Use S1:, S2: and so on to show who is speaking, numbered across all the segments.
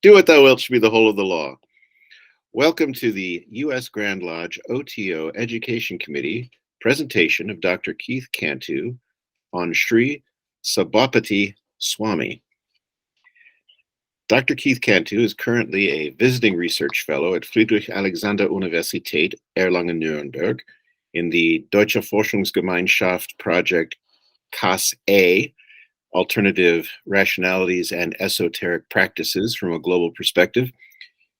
S1: Do what thou wilt should be the whole of the law. Welcome to the U.S. Grand Lodge OTO Education Committee presentation of Dr. Keith Cantú on Sri Sabhapati Swami. Dr. Keith Cantú is currently a visiting research fellow at Friedrich-Alexander-Universität Erlangen-Nuremberg in the Deutsche Forschungsgemeinschaft Project CAS-A, Alternative Rationalities and Esoteric Practices from a Global Perspective.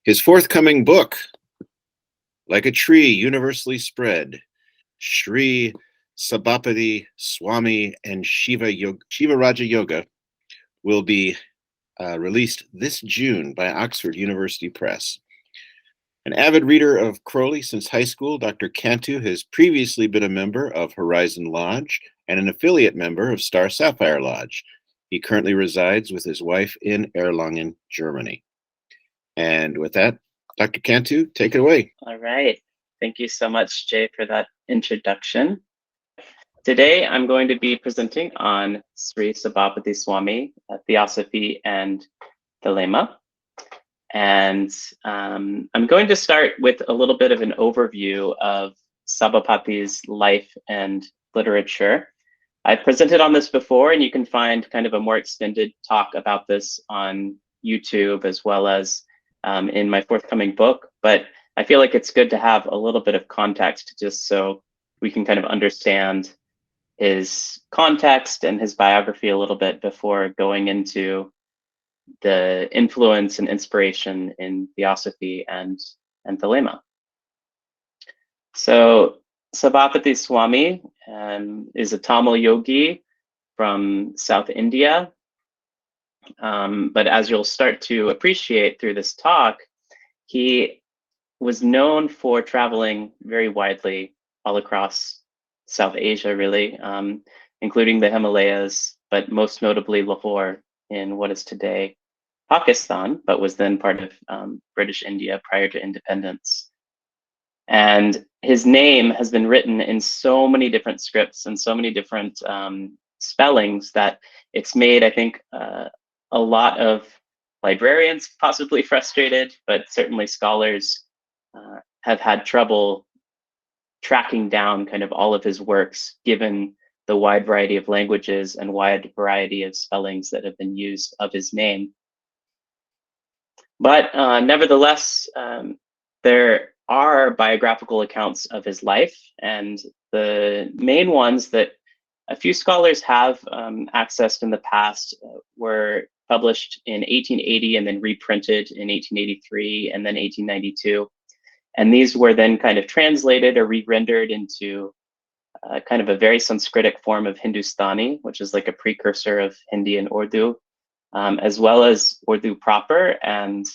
S1: His forthcoming book, Like a Tree Universally Spread, Sri Sabhapati Swami and Śivarājayoga, will be released this June by Oxford University Press. An avid reader of Crowley since high school, Dr. Cantú has previously been a member of Horizon Lodge and an affiliate member of Star Sapphire Lodge. He currently resides with his wife in Erlangen, Germany. And with that, Dr. Cantú, take it away.
S2: All right. Thank you so much, Jay, for that introduction. Today, I'm going to be presenting on Sri Sabhapati Swami, Theosophy and Thelema. And I'm going to start with a little bit of an overview of Sabhapati's life and literature. I've presented on this before, and you can find kind of a more extended talk about this on YouTube as well as in my forthcoming book. But I feel like it's good to have a little bit of context just so we can kind of understand his context and his biography a little bit before going into the influence and inspiration in Theosophy and Thelema. So Sabhapati Swami is a Tamil yogi from South India. But as you'll start to appreciate through this talk, he was known for traveling very widely all across South Asia, really, including the Himalayas, but most notably Lahore in what is today Pakistan, but was then part of British India prior to independence. And his name has been written in so many different scripts and so many different spellings that it's made, I think, a lot of librarians possibly frustrated, but certainly scholars have had trouble tracking down kind of all of his works, given the wide variety of languages and wide variety of spellings that have been used of his name. But nevertheless, there are biographical accounts of his life, and the main ones that a few scholars have accessed in the past were published in 1880 and then reprinted in 1883 and then 1892. And these were then kind of translated or re-rendered into kind of a very Sanskritic form of Hindustani, which is like a precursor of Hindi and Urdu, as well as Urdu proper and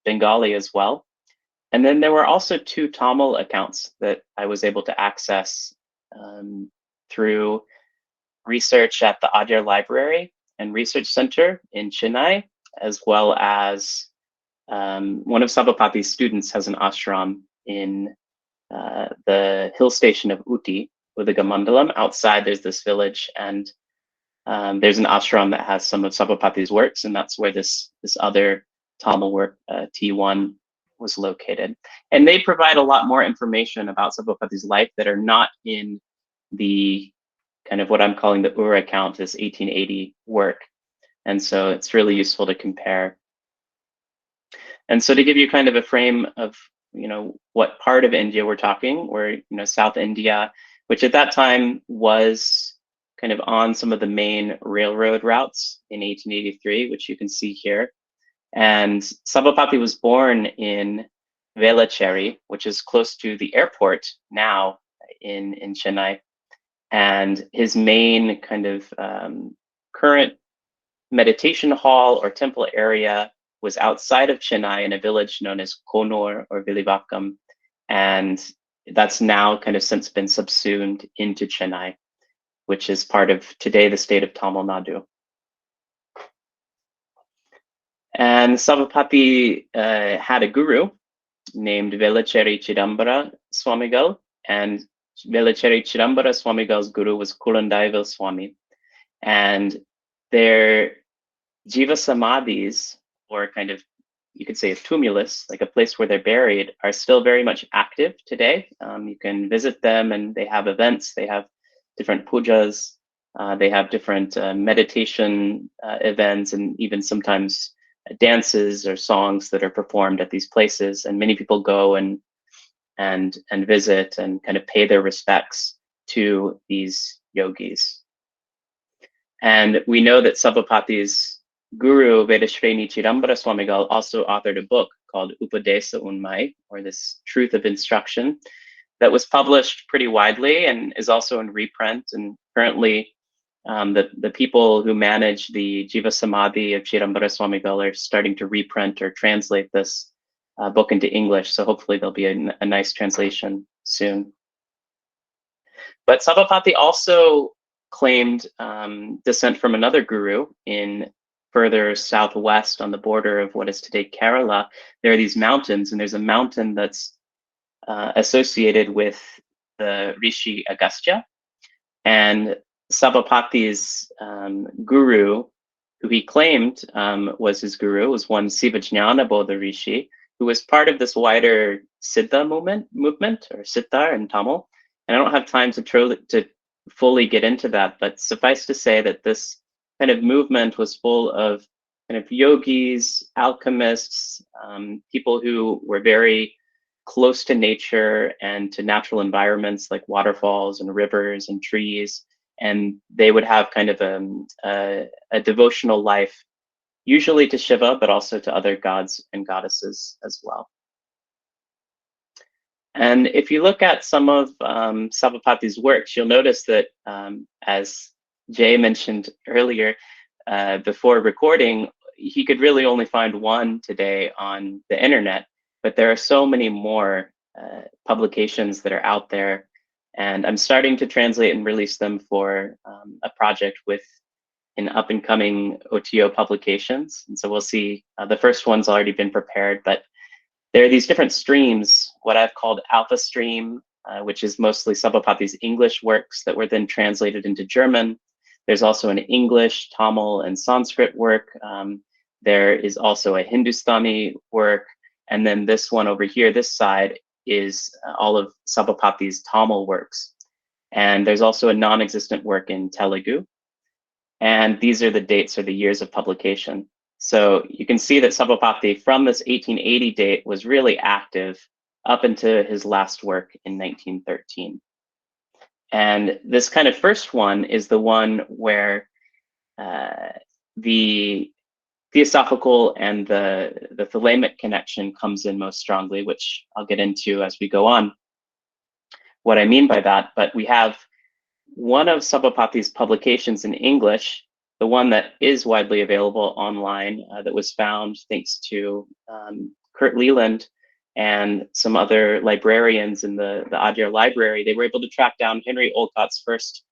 S2: Bengali as well. And then there were also two Tamil accounts that I was able to access through research at the Adyar Library and Research Center in Chennai, as well as one of Sabhapati's students has an ashram in the hill station of Uti, Udagamandalam. Outside, there's this village, and there's an ashram that has some of Sabhapati's works, and that's where this other Tamil work, T1, was located. And they provide a lot more information about Sabhapati's life that are not in the kind of what I'm calling the Ur account, this 1880 work. And so it's really useful to compare. And so to give you kind of a frame of, what part of India we're talking, we're, South India, which at that time was kind of on some of the main railroad routes in 1883, which you can see here. And Sabhapati was born in Velachery, which is close to the airport now in Chennai. And his main kind of current meditation hall or temple area was outside of Chennai in a village known as Konur or Vilivakam. And that's now kind of since been subsumed into Chennai, which is part of today the state of Tamil Nadu. And Sabhapati had a guru named Velachery Chidambara Swamigal, and Velachery Chidambara Swamigal's guru was Kulandaival Swami. And their Jiva Samadhis, or kind of you could say a tumulus, like a place where they're buried, are still very much active today. You can visit them, and they have events. They have different pujas. They have different meditation events, and even sometimes dances or songs that are performed at these places. And many people go and visit and kind of pay their respects to these yogis. And we know that Sabhapati's guru, Vedashreni Chidambara Swamigal, also authored a book called Upadesa Unmai, or this Truth of Instruction, that was published pretty widely and is also in reprint. And currently, the people who manage the Jiva Samadhi of Chidambara Swamigal are starting to reprint or translate this book into English. So hopefully there'll be a nice translation soon. But Sabhapati also claimed descent from another guru in further southwest on the border of what is today Kerala. There are these mountains, and there's a mountain that's associated with the Rishi Agastya. And Sabhapati's guru, who he claimed was his guru, was one Sivajnana Bodha Rishi, who was part of this wider Siddha movement, or Siddhar in Tamil. And I don't have time to fully get into that, but suffice to say that this kind of movement was full of kind of yogis, alchemists, people who were very close to nature and to natural environments like waterfalls and rivers and trees. And they would have kind of a devotional life, usually to Shiva, but also to other gods and goddesses as well. And if you look at some of Sabhapati's works, you'll notice that, as Jay mentioned earlier, before recording, he could really only find one today on the internet, but there are so many more publications that are out there. And I'm starting to translate and release them for a project with an up-and-coming OTO publications. And so we'll see, the first one's already been prepared, but there are these different streams, what I've called Alpha Stream, which is mostly Sabhapati's English works that were then translated into German. There's also an English, Tamil, and Sanskrit work. There is also a Hindustani work. And then this one over here, this side, is all of Sabhapati's Tamil works. And there's also a non-existent work in Telugu. And these are the dates or the years of publication. So you can see that Sabhapati, from this 1880 date, was really active up into his last work in 1913. And this kind of first one is the one where the Theosophical and the Thelemick connection comes in most strongly, which I'll get into as we go on what I mean by that. But we have one of Sabhapati's publications in English, the one that is widely available online, that was found thanks to Kurt Leland and some other librarians in the Adyar Library. They were able to track down Henry Olcott's first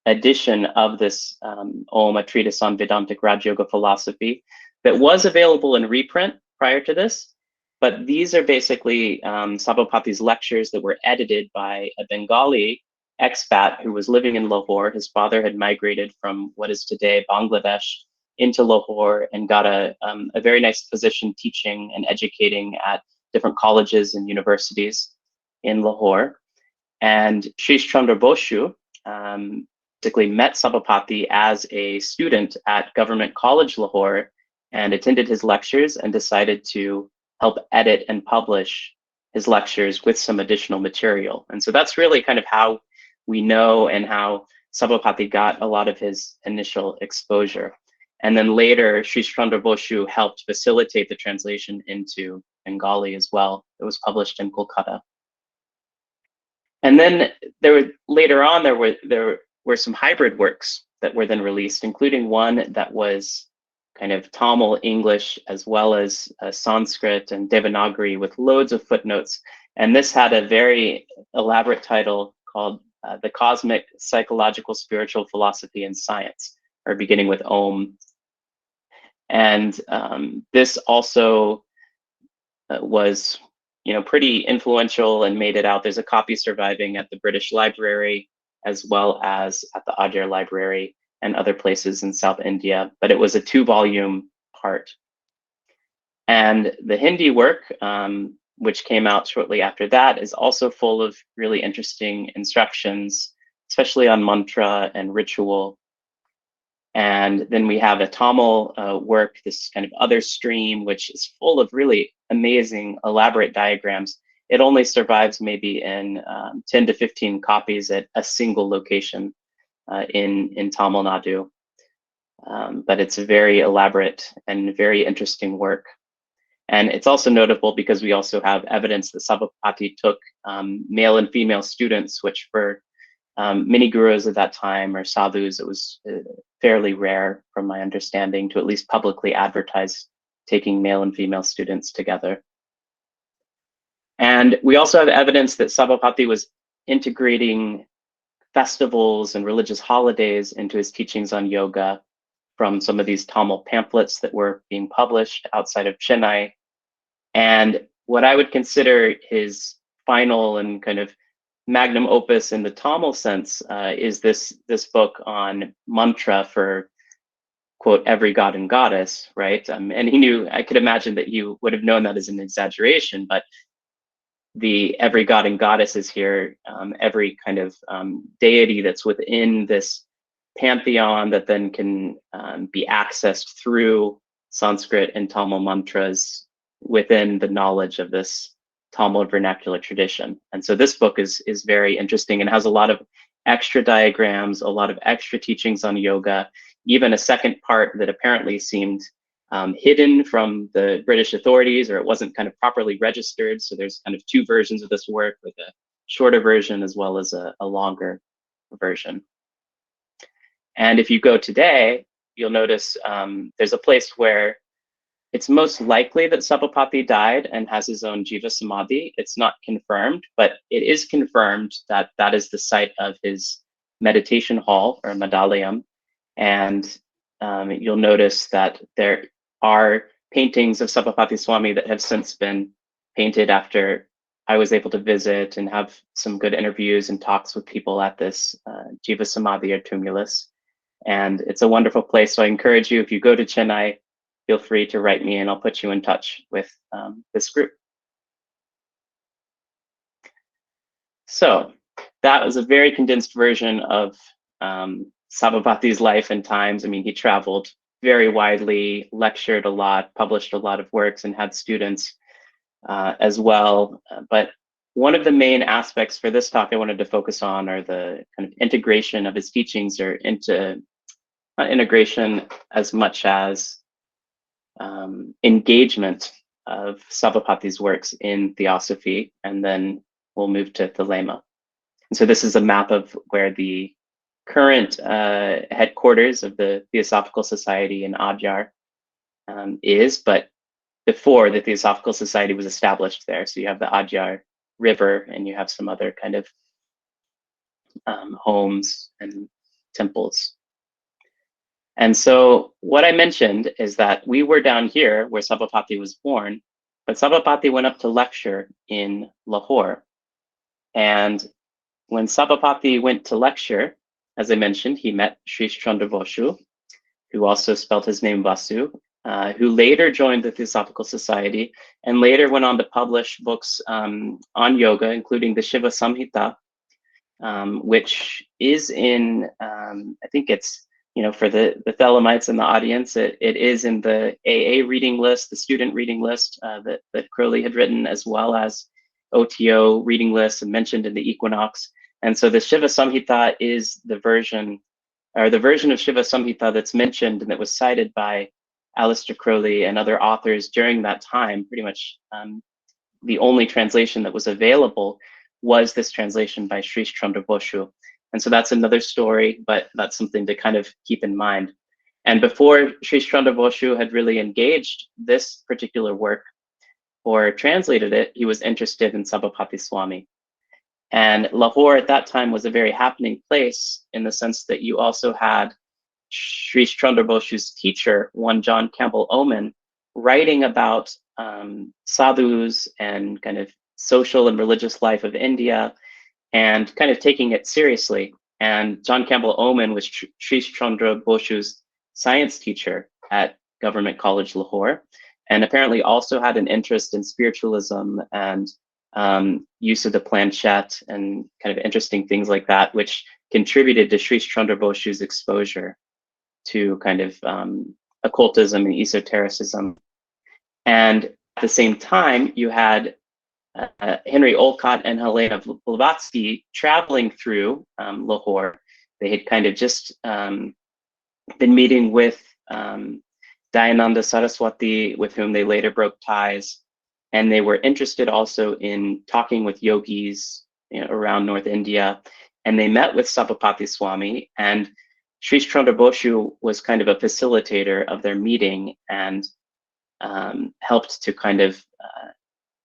S2: edition of this Om, a treatise on Vedantic Raj Yoga philosophy, that was available in reprint prior to this. But these are basically Sabhapati's lectures that were edited by a Bengali expat who was living in Lahore. His father had migrated from what is today Bangladesh into Lahore and got a very nice position teaching and educating at different colleges and universities in Lahore. And Srish Chandra Boshu basically met Sabhapati as a student at Government College Lahore and attended his lectures and decided to help edit and publish his lectures with some additional material. And so that's really kind of how we know and how Sabhapati got a lot of his initial exposure. And then later, Sri Chandra Boshu helped facilitate the translation into Bengali as well. It was published in Kolkata. And then later on, there were some hybrid works that were then released, including one that was kind of Tamil English, as well as Sanskrit and Devanagari with loads of footnotes. And this had a very elaborate title called The Cosmic Psychological Spiritual Philosophy and Science, or beginning with Om. And this also was, pretty influential and made it out. There's a copy surviving at the British Library, as well as at the Adyar Library and other places in South India, but it was a 2-volume part. And the Hindi work, which came out shortly after that, is also full of really interesting instructions, especially on mantra and ritual. And then we have a Tamil work, this kind of other stream, which is full of really amazing, elaborate diagrams. It only survives maybe in 10 to 15 copies at a single location in Tamil Nadu. But it's a very elaborate and very interesting work. And it's also notable because we also have evidence that Sabhapati took male and female students, which for many gurus at that time or sadhus, it was fairly rare, from my understanding, to at least publicly advertise taking male and female students together. And we also have evidence that Sabhapati was integrating festivals and religious holidays into his teachings on yoga from some of these Tamil pamphlets that were being published outside of Chennai. And what I would consider his final and kind of magnum opus in the Tamil sense is this book on mantra for, quote, every god and goddess, right? And he knew, I could imagine that you would have known that as an exaggeration, but the every god and goddess is here, every kind of deity that's within this pantheon that then can be accessed through Sanskrit and Tamil mantras within the knowledge of this Tamil vernacular tradition. And so this book is very interesting and has a lot of extra diagrams, a lot of extra teachings on yoga, even a second part that apparently seemed hidden from the British authorities, or it wasn't kind of properly registered. So there's kind of two versions of this work, with a shorter version as well as a longer version. And if you go today, you'll notice there's a place where it's most likely that Sabhapati died and has his own Jiva Samadhi. It's not confirmed, but it is confirmed that that is the site of his meditation hall, or Madalayam. And you'll notice that there are paintings of Sabhapati Swami that have since been painted after I was able to visit and have some good interviews and talks with people at this Jiva Samadhi, or tumulus. And it's a wonderful place. So I encourage you, if you go to Chennai, feel free to write me and I'll put you in touch with this group. So that was a very condensed version of Sabhapati's life and times. I mean, he traveled very widely, lectured a lot, published a lot of works, and had students as well. But one of the main aspects for this talk I wanted to focus on are the kind of integration of his teachings, or into not integration as much as engagement of Sabhapati's works in Theosophy, and then we'll move to Thelema. And so this is a map of where the current headquarters of the Theosophical Society in Adyar is, but before the Theosophical Society was established there. So you have the Adyar River, and you have some other kind of homes and temples. And so what I mentioned is that we were down here where Sabhapati was born, but Sabhapati went up to lecture in Lahore. And when Sabhapati went to lecture, as I mentioned, he met Sri Chandra Boshu, who also spelled his name Vasu, who later joined the Theosophical Society and later went on to publish books on yoga, including the Shiva Samhita, which is in, I think it's, you know, for the Thelemites in the audience, it is in the AA reading list, the student reading list that Crowley had written, as well as OTO reading lists and mentioned in the Equinox. And so the Shiva Samhita is the version of Shiva Samhita that's mentioned and that was cited by Aleister Crowley and other authors during that time. Pretty much the only translation that was available was this translation by Sri Chandra Boshu. And so that's another story, but that's something to kind of keep in mind. And before Sri Chandra Boshu had really engaged this particular work or translated it, he was interested in Sabhapati Swami. And Lahore at that time was a very happening place, in the sense that you also had Sri Chandra Boshu's teacher, one John Campbell Oman, writing about sadhus and kind of social and religious life of India, and kind of taking it seriously. And John Campbell Oman was Sri Chandra Boshu's science teacher at Government College Lahore. and apparently also had an interest in spiritualism and use of the planchette and kind of interesting things like that, which contributed to Sri Chandra Boshu's exposure to kind of occultism and esotericism. And at the same time, you had Henry Olcott and Helena Blavatsky traveling through Lahore. They had kind of just been meeting with Dayananda Saraswati, with whom they later broke ties. And they were interested also in talking with yogis, around North India. And they met with Sabhapati Swami, and Sri Chandra Boshu was kind of a facilitator of their meeting and helped to kind of,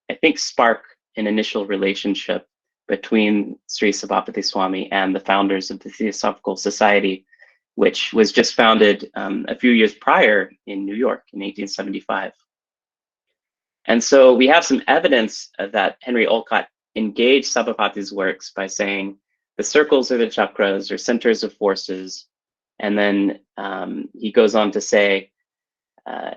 S2: I think, spark an initial relationship between Sri Sabhapati Swami and the founders of the Theosophical Society, which was just founded a few years prior in New York in 1875. And so we have some evidence that Henry Olcott engaged Sabhapati's works by saying the circles are the chakras, or centers of forces. And then he goes on to say,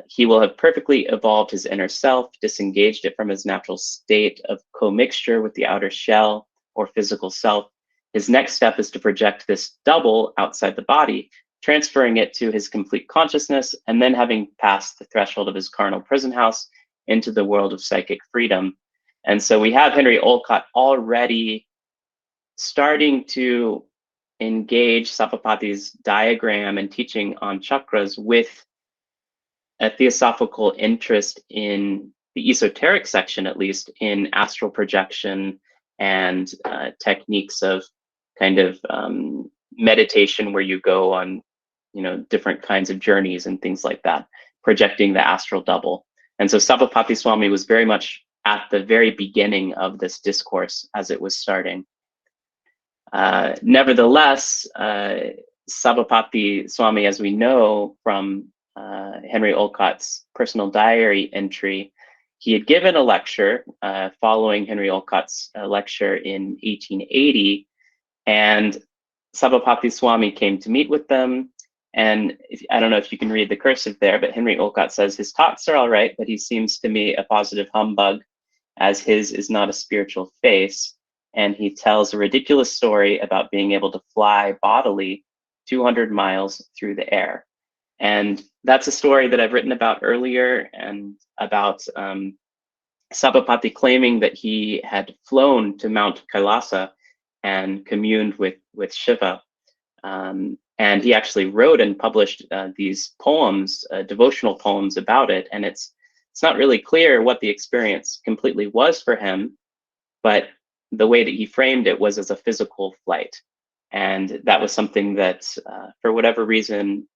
S2: he will have perfectly evolved his inner self, disengaged it from his natural state of commixture with the outer shell or physical self. His next step is to project this double outside the body, transferring it to his complete consciousness, and then having passed the threshold of his carnal prison house into the world of psychic freedom. And so we have Henry Olcott already starting to engage Sabhapati's diagram and teaching on chakras with a theosophical interest in the esoteric section, at least, in astral projection and techniques of kind of meditation where you go on, different kinds of journeys and things like that, projecting the astral double. And so Sabhapati Swami was very much at the very beginning of this discourse as it was starting. Nevertheless, Sabhapati Swami, as we know from Henry Olcott's personal diary entry, he had given a lecture following Henry Olcott's lecture in 1880, and Sabhapati Swami came to meet with them. And I don't know if you can read the cursive there, but Henry Olcott says, his talks are all right, but he seems to me a positive humbug, as his is not a spiritual face. And he tells a ridiculous story about being able to fly bodily 200 miles through the air. And that's a story that I've written about earlier, and about Sabhapati claiming that he had flown to Mount Kailasa and communed with Shiva. And he actually wrote and published these poems, devotional poems about it. And it's not really clear what the experience completely was for him, but the way that he framed it was as a physical flight. And that was something that, for whatever reason,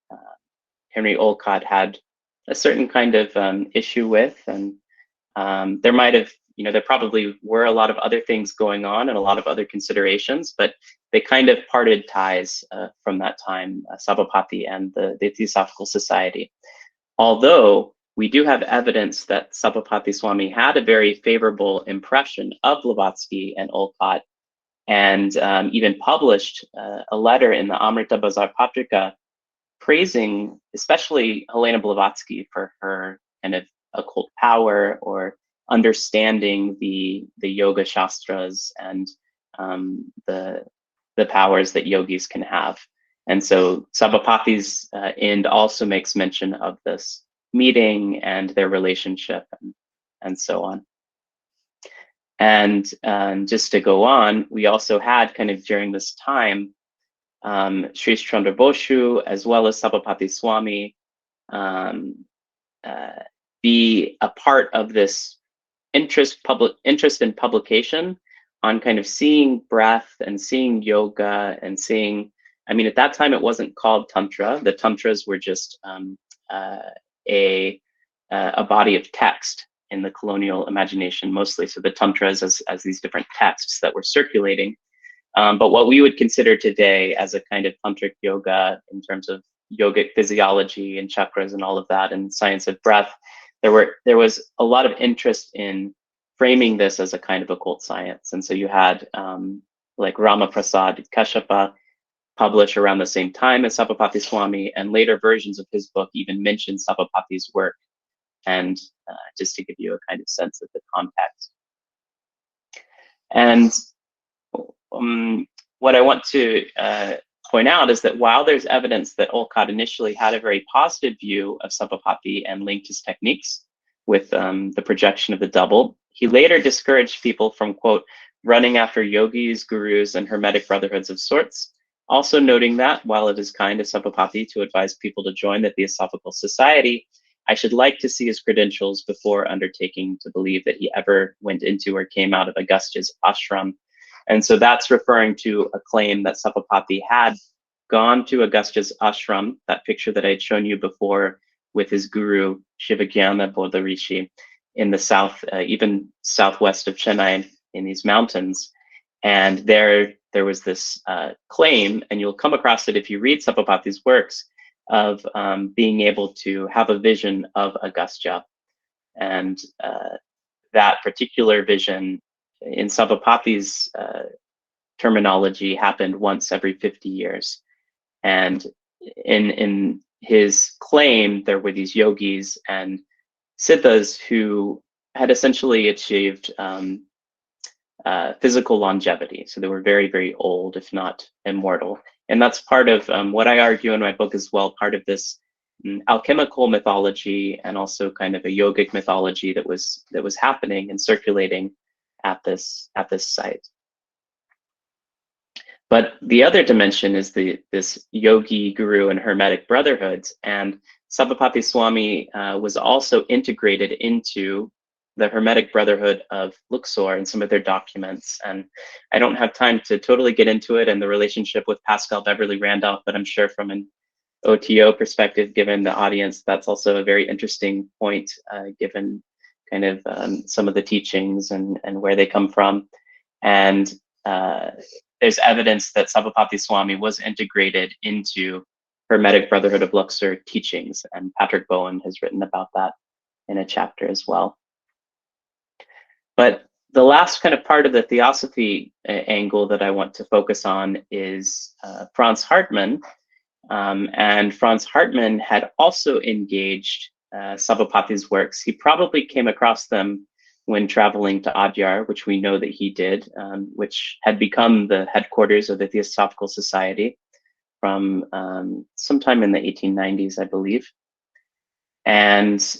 S2: Henry Olcott had a certain kind of issue with. And there might have, there probably were a lot of other things going on and a lot of other considerations, but they kind of parted ties from that time, Sabhapati and the Theosophical Society. Although we do have evidence that Sabhapati Swami had a very favorable impression of Blavatsky and Olcott, and even published a letter in the Amrita Bazar Patrika praising especially Helena Blavatsky for her kind of occult power, or understanding the yoga shastras and the powers that yogis can have. And so Sabhapati's end also makes mention of this meeting and their relationship, and so on. And just to go on, we also had kind of during this time, Sri Chandra Boshu, as well as Sabhapati Swami, be a part of this interest in publication on kind of seeing breath and seeing yoga and seeing, I mean, at that time it wasn't called Tantra. The Tantras were just a body of text in the colonial imagination mostly. So the Tantras as these different texts that were circulating. But what we would consider today as a kind of tantric yoga in terms of yogic physiology and chakras and all of that, and science of breath, there was a lot of interest in framing this as a kind of occult science. And so you had like Rama Prasad Kashyapa publish around the same time as Sabhapati Swami, and later versions of his book even mention Sabhapati's work. and just to give you a kind of sense of the context. And what I want to point out is that while there's evidence that Olcott initially had a very positive view of Sabhapati and linked his techniques with the projection of the double, he later discouraged people from, quote, running after yogis, gurus, and hermetic brotherhoods of sorts, also noting that while it is kind of Sabhapati to advise people to join the Theosophical Society, I should like to see his credentials before undertaking to believe that he ever went into or came out of Agastya's ashram. And so that's referring to a claim that Sabhapati had gone to Agastya's ashram, that picture that I had shown you before with his guru, Shivagyana Bodha Rishi, in the south, even southwest of Chennai in these mountains. And there was this claim, and you'll come across it if you read Sabhapati's works, of being able to have a vision of Agastya. And that particular vision in Sabhapati's terminology happened once every 50 years. And in his claim, there were these yogis and siddhas who had essentially achieved physical longevity. So they were very, very old, if not immortal. And that's part of what I argue in my book as well, part of this alchemical mythology and also kind of a yogic mythology that was happening and circulating at this site. But the other dimension is this yogi, guru, and hermetic brotherhoods. And Sabhapati Swami was also integrated into the Hermetic Brotherhood of Luxor in some of their documents. And I don't have time to totally get into it and the relationship with Pascal Beverly Randolph, but I'm sure from an OTO perspective, given the audience, that's also a very interesting point, given kind of some of the teachings and where they come from. And there's evidence that Sabhapati Swami was integrated into Hermetic Brotherhood of Luxor teachings, and Patrick Bowen has written about that in a chapter as well. But the last kind of part of the Theosophy angle that I want to focus on is Franz Hartmann. And Franz Hartmann had also engaged Sabhapati's works. He probably came across them when traveling to Adyar, which we know that he did, which had become the headquarters of the Theosophical Society from sometime in the 1890s, I believe, and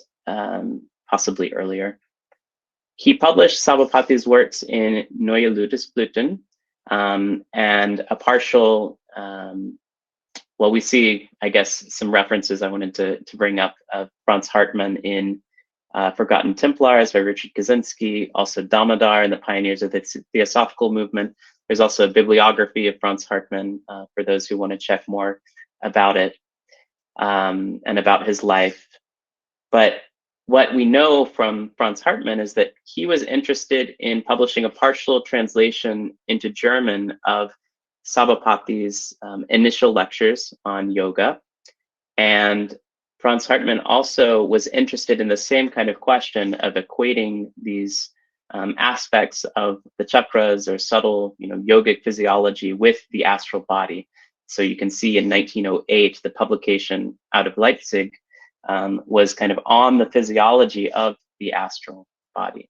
S2: possibly earlier. He published Sabhapati's works in Neue Ludesblüten, and a partial, well, we see, I guess, some references I wanted to bring up of Franz Hartmann in Forgotten Templars by Richard Kaczynski, also Damodar and the Pioneers of the Theosophical Movement. There's also a bibliography of Franz Hartmann for those who want to check more about it and about his life. But what we know from Franz Hartmann is that he was interested in publishing a partial translation into German of Sabhapati's initial lectures on yoga. And Franz Hartmann also was interested in the same kind of question of equating these aspects of the chakras or subtle, yogic physiology with the astral body. So you can see in 1908, the publication out of Leipzig was kind of on the physiology of the astral body.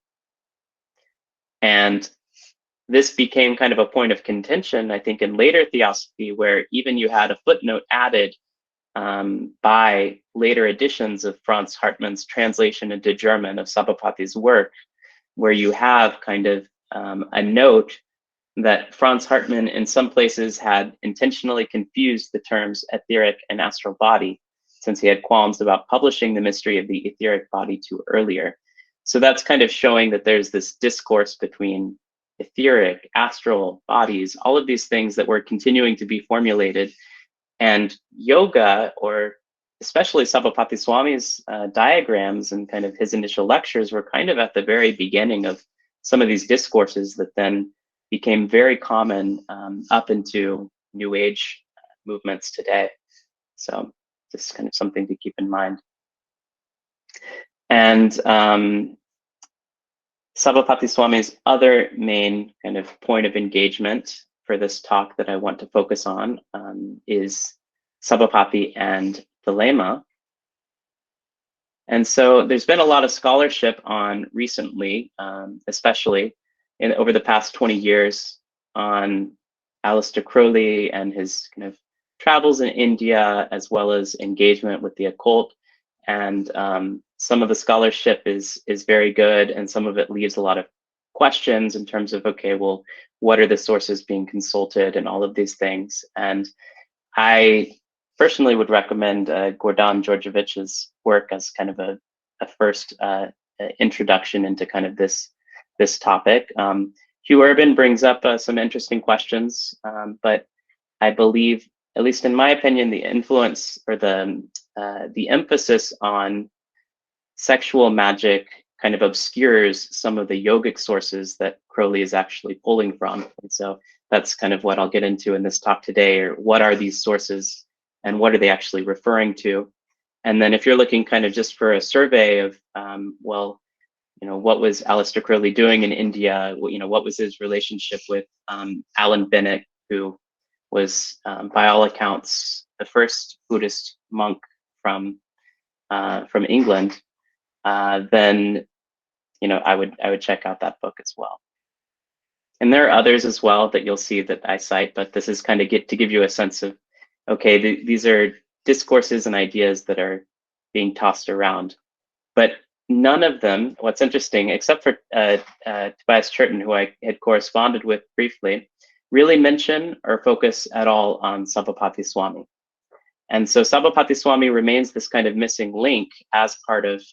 S2: And this became kind of a point of contention, I think, in later Theosophy, where even you had a footnote added by later editions of Franz Hartmann's translation into German of Sabhapati's work, where you have kind of a note that Franz Hartmann in some places had intentionally confused the terms etheric and astral body, since he had qualms about publishing the mystery of the etheric body too earlier. So that's kind of showing that there's this discourse between etheric, astral bodies, all of these things that were continuing to be formulated. And yoga, or especially Sabhapati Swami's diagrams and kind of his initial lectures, were kind of at the very beginning of some of these discourses that then became very common up into New Age movements today. So just kind of something to keep in mind. And Sabhapati Swami's other main kind of point of engagement for this talk that I want to focus on is Sabhapati and Thelema. And so there's been a lot of scholarship on recently, especially over the past 20 years, on Aleister Crowley and his kind of travels in India, as well as engagement with the occult. And some of the scholarship is very good, and some of it leaves a lot of questions in terms of, okay, well, what are the sources being consulted and all of these things. And I personally would recommend Gordon Georgievich's work as kind of a first introduction into kind of this topic. Hugh Urban brings up some interesting questions, but I believe, at least in my opinion, the influence or the emphasis on sexual magic kind of obscures some of the yogic sources that Crowley is actually pulling from. And so that's kind of what I'll get into in this talk today, or what are these sources and what are they actually referring to? And then if you're looking kind of just for a survey of, well, you know, what was Aleister Crowley doing in India? You know, what was his relationship with Alan Bennett, who was, by all accounts, the first Buddhist monk from England, then, you know, I would check out that book as well. And there are others as well that you'll see that I cite, but this is kind of to give you a sense of, okay, these are discourses and ideas that are being tossed around. But none of them, what's interesting, except for Tobias Churton, who I had corresponded with briefly, really mention or focus at all on Sabhapati Swami. And so Sabhapati Swami remains this kind of missing link as part of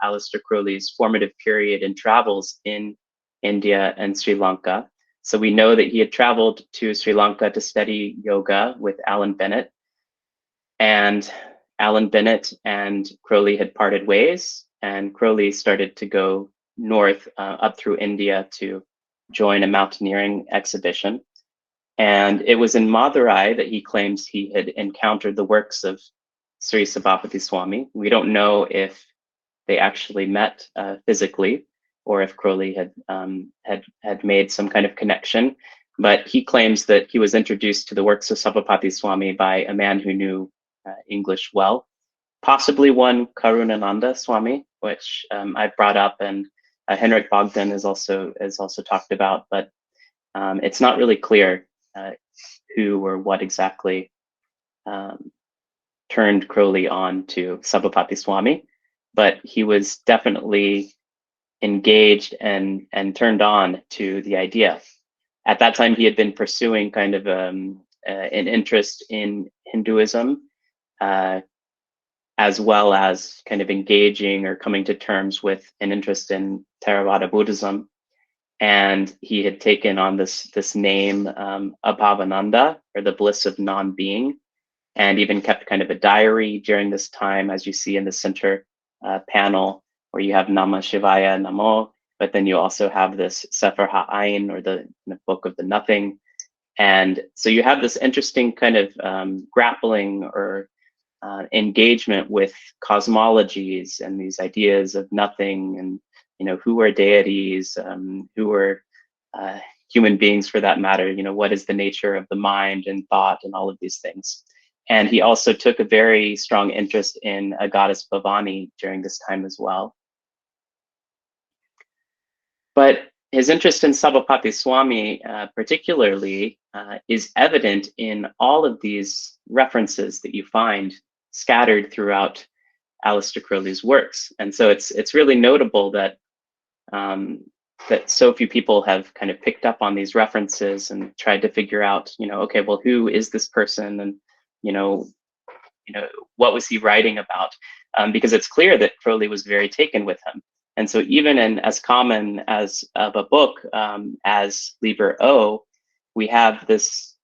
S2: Aleister Crowley's formative period and travels in India and Sri Lanka. So we know that he had traveled to Sri Lanka to study yoga with Alan Bennett, and Alan Bennett and Crowley had parted ways, and Crowley started to go north up through India to join a mountaineering exhibition. And it was in Madurai that he claims he had encountered the works of Sri Sabhapati Swami. We don't know if they actually met physically, or if Crowley had made some kind of connection. But he claims that he was introduced to the works of Sabhapati Swami by a man who knew English well, possibly one Karunananda Swami, which I brought up, and Henrik Bogdan has also talked about, but it's not really clear who or what exactly turned Crowley on to Sabhapati Swami, but he was definitely engaged and turned on to the idea. At that time, he had been pursuing kind of an interest in Hinduism, as well as kind of engaging or coming to terms with an interest in Theravada Buddhism. And he had taken on this name, Abhavananda, or the bliss of non-being, and even kept kind of a diary during this time, as you see in the center panel, where you have Namah Shivaya Namo, but then you also have this Sefer Ha'ayin, or the book of the nothing. And so you have this interesting kind of grappling or engagement with cosmologies and these ideas of nothing, and who are deities, who are human beings for that matter, what is the nature of the mind and thought and all of these things. And he also took a very strong interest in a goddess Bhavani during this time as well. But his interest in Sabhapati Swami particularly is evident in all of these references that you find scattered throughout Aleister Crowley's works. And so it's really notable that that so few people have kind of picked up on these references and tried to figure out, okay, well, who is this person, and what was he writing about? Because it's clear that Crowley was very taken with him. And so even in as common as of a book as Liber O, we have this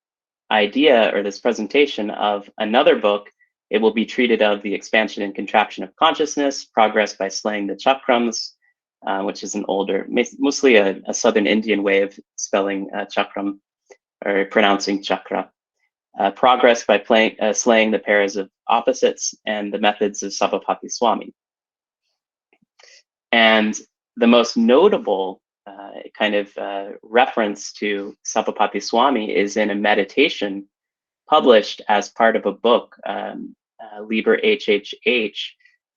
S2: idea or this presentation of another book. It will be treated of the expansion and contraction of consciousness, progress by slaying the chakrams, which is an older, mostly a Southern Indian way of spelling chakram or pronouncing chakra. Progress by slaying the pairs of opposites, and the methods of Sabhapati Swami. And the most notable kind of reference to Sabhapati Swami is in a meditation published as part of a book, Liber HHH,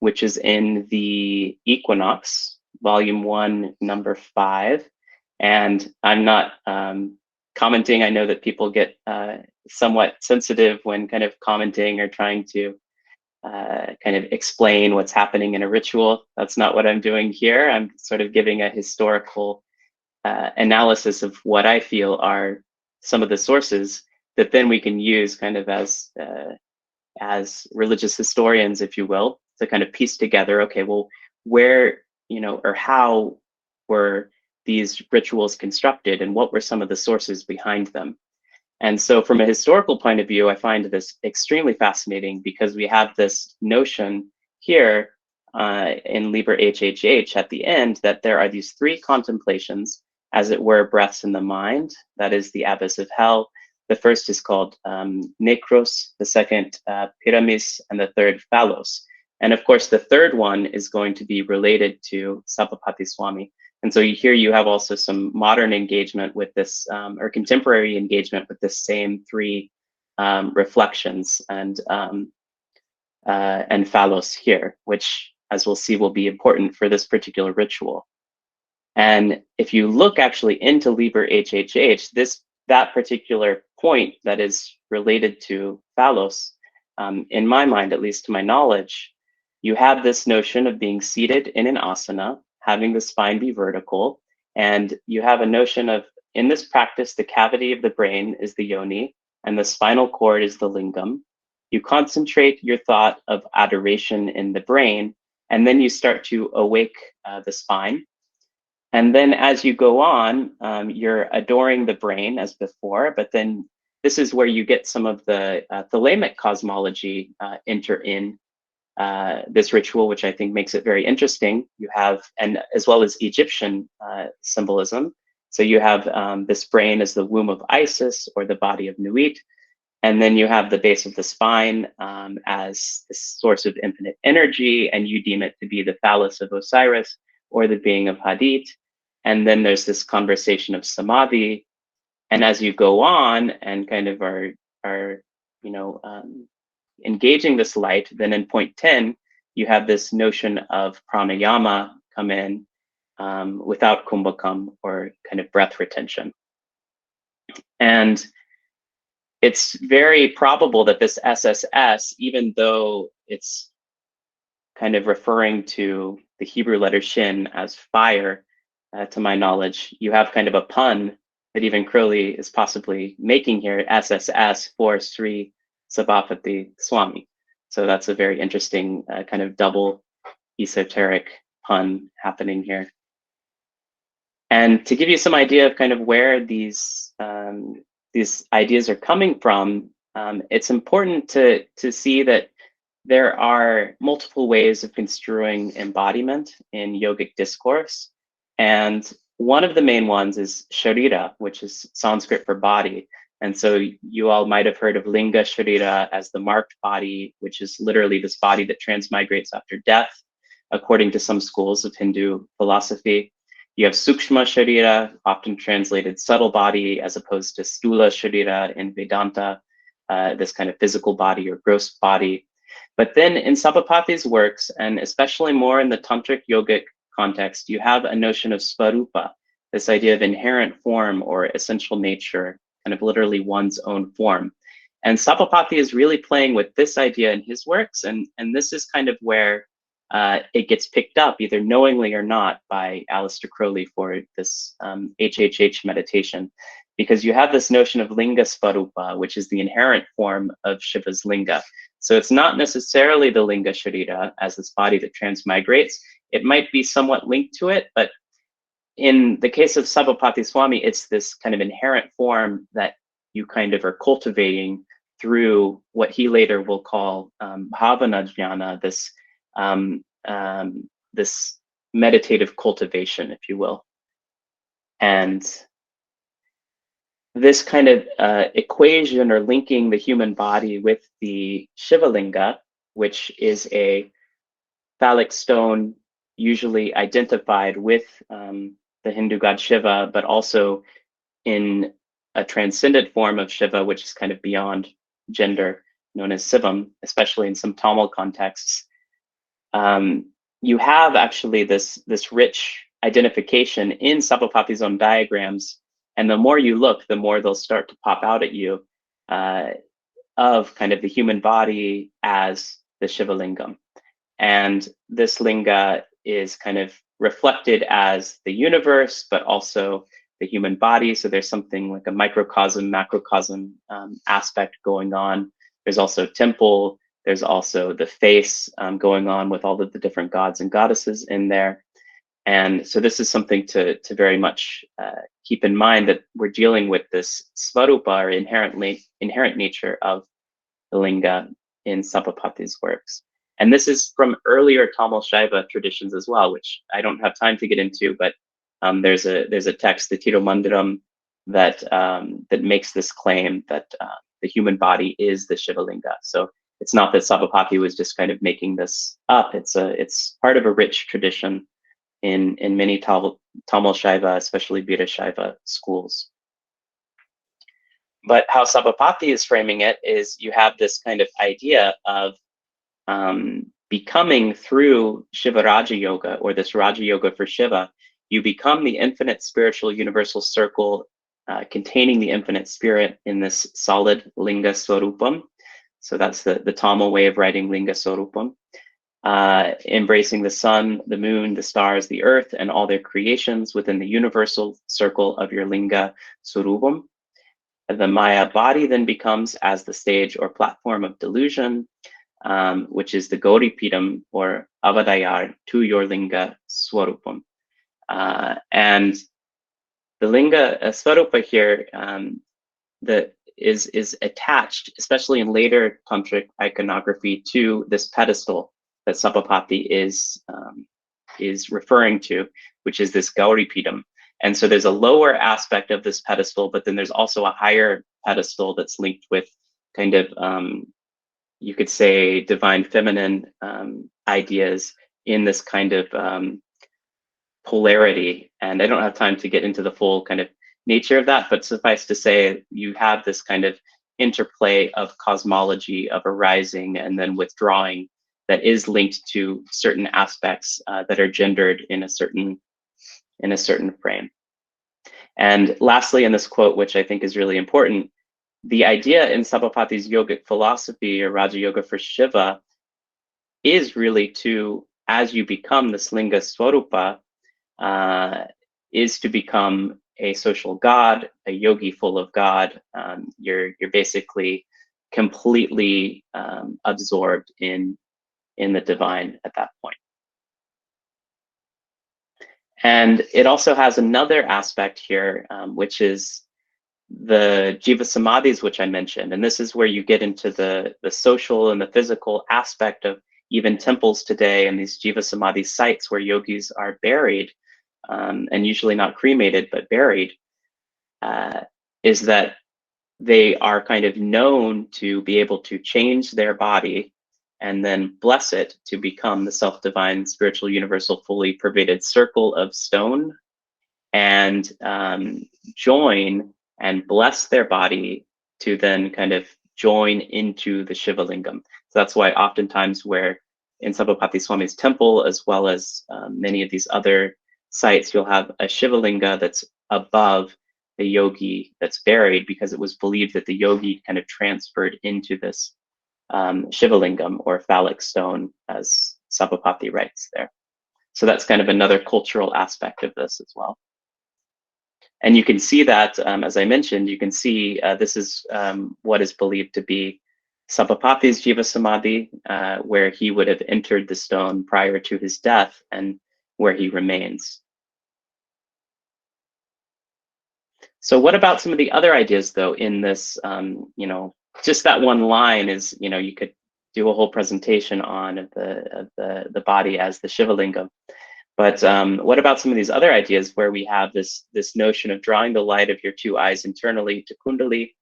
S2: which is in the Equinox, Volume 1, number 5. And I'm not commenting. I know that people get somewhat sensitive when kind of commenting or trying to kind of explain what's happening in a ritual. That's not what I'm doing here. I'm sort of giving a historical analysis of what I feel are some of the sources that then we can use kind of as religious historians, if you will, to kind of piece together, okay, well, where, or how were these rituals constructed and what were some of the sources behind them? And so from a historical point of view, I find this extremely fascinating because we have this notion here in Liber HHH at the end that there are these three contemplations, as it were, breaths in the mind. That is the abyss of hell. The first is called Nekros, the second Pyramis, and the third Phalos. And of course, the third one is going to be related to Sabhapati Swami. And so here you have also some modern engagement with this, or contemporary engagement with this same three reflections and Phalos here, which, as we'll see, will be important for this particular ritual. And if you look actually into Liber HHH, that particular point that is related to Phalos, in my mind, at least to my knowledge, you have this notion of being seated in an asana, having the spine be vertical, and you have a notion of, in this practice, the cavity of the brain is the yoni, and the spinal cord is the lingam. You concentrate your thought of adoration in the brain, and then you start to awake the spine. And then as you go on, you're adoring the brain as before, but then this is where you get some of the Thelemick cosmology enter in this ritual, which I think makes it very interesting. You have, and as well as Egyptian symbolism. So you have this brain as the womb of Isis or the body of Nuit. And then you have the base of the spine as the source of infinite energy, and you deem it to be the phallus of Osiris or the being of Hadith. And then there's this conversation of samadhi. And as you go on and kind of are engaging this light, then in point 10, you have this notion of pranayama come in without kumbhakam, or kind of breath retention. And it's very probable that this SSS, even though it's kind of referring to the Hebrew letter shin as fire, to my knowledge, you have kind of a pun that even Crowley is possibly making here, SSS for Sri Sabhapati Swami. So that's a very interesting kind of double esoteric pun happening here. And to give you some idea of kind of where these ideas are coming from, it's important to see that there are multiple ways of construing embodiment in yogic discourse. And one of the main ones is sharira, which is Sanskrit for body. And so you all might have heard of linga sharira as the marked body, which is literally this body that transmigrates after death, according to some schools of Hindu philosophy. You have sukshma sharira, often translated subtle body, as opposed to stula sharira in Vedanta, this kind of physical body or gross body. But then in Sabhapati's works, and especially more in the tantric yogic context, you have a notion of svarupa, this idea of inherent form or essential nature, kind of literally one's own form. And Sabhapati is really playing with this idea in his works, and this is kind of where it gets picked up, either knowingly or not, by Aleister Crowley for this HHH meditation, because you have this notion of linga svarupa, which is the inherent form of Shiva's linga. So it's not necessarily the linga sharira as this body that transmigrates. It might be somewhat linked to it, but in the case of Sabhapati Swami, it's this kind of inherent form that you kind of are cultivating through what he later will call bhavana jnana, this meditative cultivation, if you will. And this kind of equation or linking the human body with the Shiva linga, which is a phallic stone usually identified with the Hindu god Shiva, but also in a transcendent form of Shiva, which is kind of beyond gender, known as Sivam, especially in some Tamil contexts. you have actually this rich identification in Sabhapati's own diagrams, and the more you look, the more they'll start to pop out at you of kind of the human body as the Shiva lingam. And this linga is kind of reflected as the universe, but also the human body. So there's something like a microcosm, macrocosm aspect going on. There's also temple. There's also the face going on with all of the different gods and goddesses in there. And so this is something to very much keep in mind, that we're dealing with this svarupa, or inherent nature of the linga in Sabhapati's works. And this is from earlier Tamil Shaiva traditions as well, which I don't have time to get into, but there's a text, the Tiro Mandiram, that makes this claim that the human body is the Shiva linga. So it's not that Sabhapati was just kind of making this up. It's part of a rich tradition in many Tamil Shaiva, especially Veera Shaiva schools. But how Sabhapati is framing it is, you have this kind of idea of becoming through Śivarājayoga, or this Raja Yoga for Shiva. You become the infinite spiritual universal circle containing the infinite spirit in this solid linga swarupam. So that's the Tamil way of writing linga swarupam. Embracing the sun, the moon, the stars, the earth, and all their creations within the universal circle of your linga swarupam. The Maya body then becomes as the stage or platform of delusion, which is the Gauripidam, or Avadayar, to your linga swarupam. And the linga swarupa here that is attached, especially in later tantric iconography, to this pedestal that Sabhapati is referring to, which is this Gauripidam. And so there's a lower aspect of this pedestal, but then there's also a higher pedestal that's linked with kind of, you could say, divine feminine ideas in this kind of polarity. And I don't have time to get into the full kind of nature of that, but suffice to say, you have this kind of interplay of cosmology, of arising and then withdrawing, that is linked to certain aspects that are gendered in a certain frame. And lastly, in this quote, which I think is really important, the idea in Sabhapati's yogic philosophy, or Raja Yoga for Shiva, is really to, as you become this linga swarupa, is to become a social god, a yogi full of God. You're basically completely absorbed in the divine at that point. And it also has another aspect here, which is the jiva samadhis, which I mentioned. And this is where you get into the social and the physical aspect of even temples today, and these jiva samadhi sites where yogis are buried, and usually not cremated, but buried, is that they are kind of known to be able to change their body and then bless it to become the self-divine, spiritual, universal, fully pervaded circle of stone, and join and bless their body to then kind of join into the Shiva lingam. So that's why oftentimes where in Sabhapati Swami's temple, as well as many of these other sites, you'll have a Shiva linga that's above the yogi that's buried, because it was believed that the yogi kind of transferred into this Shiva lingam, or phallic stone, as Sabhapati writes there. So that's kind of another cultural aspect of this as well. And you can see that, as I mentioned, you can see this is what is believed to be Sabhapati's jiva samadhi, where he would have entered the stone prior to his death, and where he remains. So what about some of the other ideas, though, in this, just that one line is, you could do a whole presentation on the body as the Shiva lingam. But what about some of these other ideas where we have this notion of drawing the light of your two eyes internally to Kundali?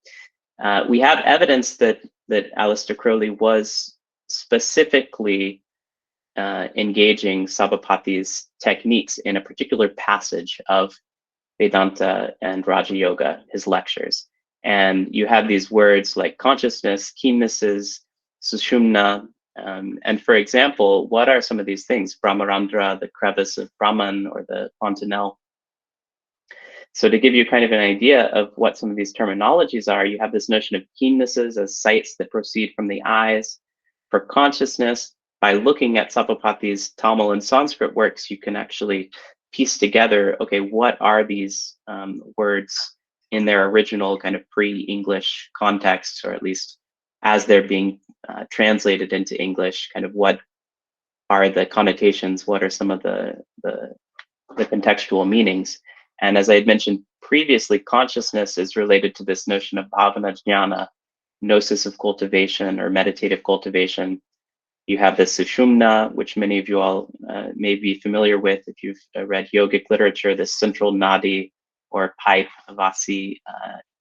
S2: We have evidence that Aleister Crowley was specifically engaging Sabhapati's techniques in a particular passage of Vedanta and Raja Yoga, his lectures. And you have these words like consciousness, keennesses, sushumna, And for example, what are some of these things? Brahmarandra, the crevice of Brahman, or the fontanelle. So to give you kind of an idea of what some of these terminologies are, you have this notion of keennesses as sights that proceed from the eyes. For consciousness, by looking at Sabhapati's Tamil and Sanskrit works, you can actually piece together, okay, what are these words in their original kind of pre-English context, or at least as they're being translated into English, kind of what are the connotations, what are some of the contextual meanings. And as I had mentioned previously, consciousness is related to this notion of bhavana jnana, gnosis of cultivation or meditative cultivation. You have the sushumna, which many of you all may be familiar with if you've read yogic literature, this central nadi or pipe, vasi,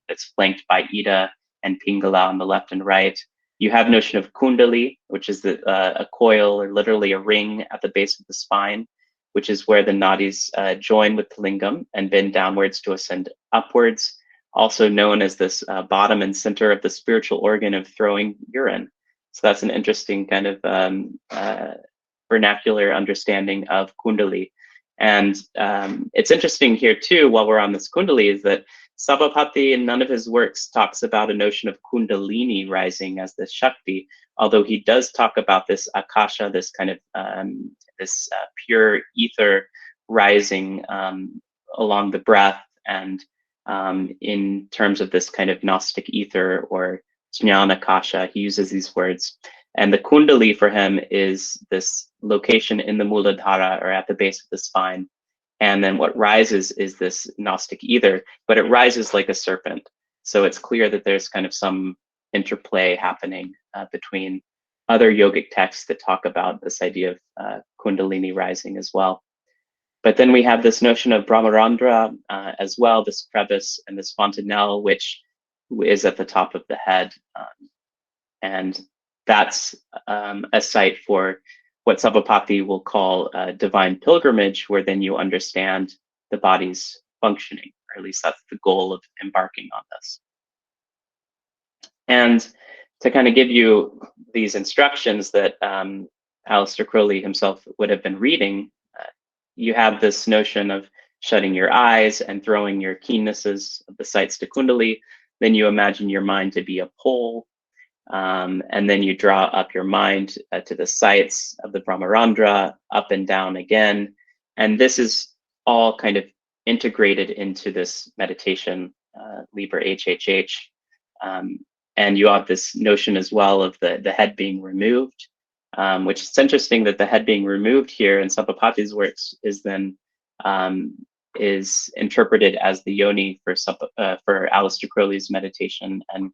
S2: that's flanked by Ida and Pingala on the left and right. You have notion of kundali, which is a coil or literally a ring at the base of the spine, which is where the nadis join with the lingam and bend downwards to ascend upwards, also known as this bottom and center of the spiritual organ of throwing urine. So that's an interesting kind of vernacular understanding of kundali. And it's interesting here too, while we're on this kundali, is that Sabhapati in none of his works talks about a notion of kundalini rising as the Shakti, although he does talk about this akasha, this kind of this pure ether rising along the breath, and in terms of this kind of Gnostic ether or jnana kasha, he uses these words. And the kundali for him is this location in the muladhara, or at the base of the spine. And then what rises is this Gnostic ether, but it rises like a serpent. So it's clear that there's kind of some interplay happening between other yogic texts that talk about this idea of kundalini rising as well. But then we have this notion of Brahmarandra as well, this crevice and this fontanelle, which is at the top of the head. And that's a site for what Sabhapati will call a divine pilgrimage, where then you understand the body's functioning, or at least that's the goal of embarking on this. And to kind of give you these instructions that Aleister Crowley himself would have been reading, you have this notion of shutting your eyes and throwing your keennesses of the sights to Kundali. Then you imagine your mind to be a pole. And then you draw up your mind to the sights of the Brahmarandra, up and down again. And this is all kind of integrated into this meditation, Liber HHH. And you have this notion as well of the head being removed, which is interesting that the head being removed here in Sabhapati's works is then is interpreted as the yoni for Aleister Crowley's meditation, and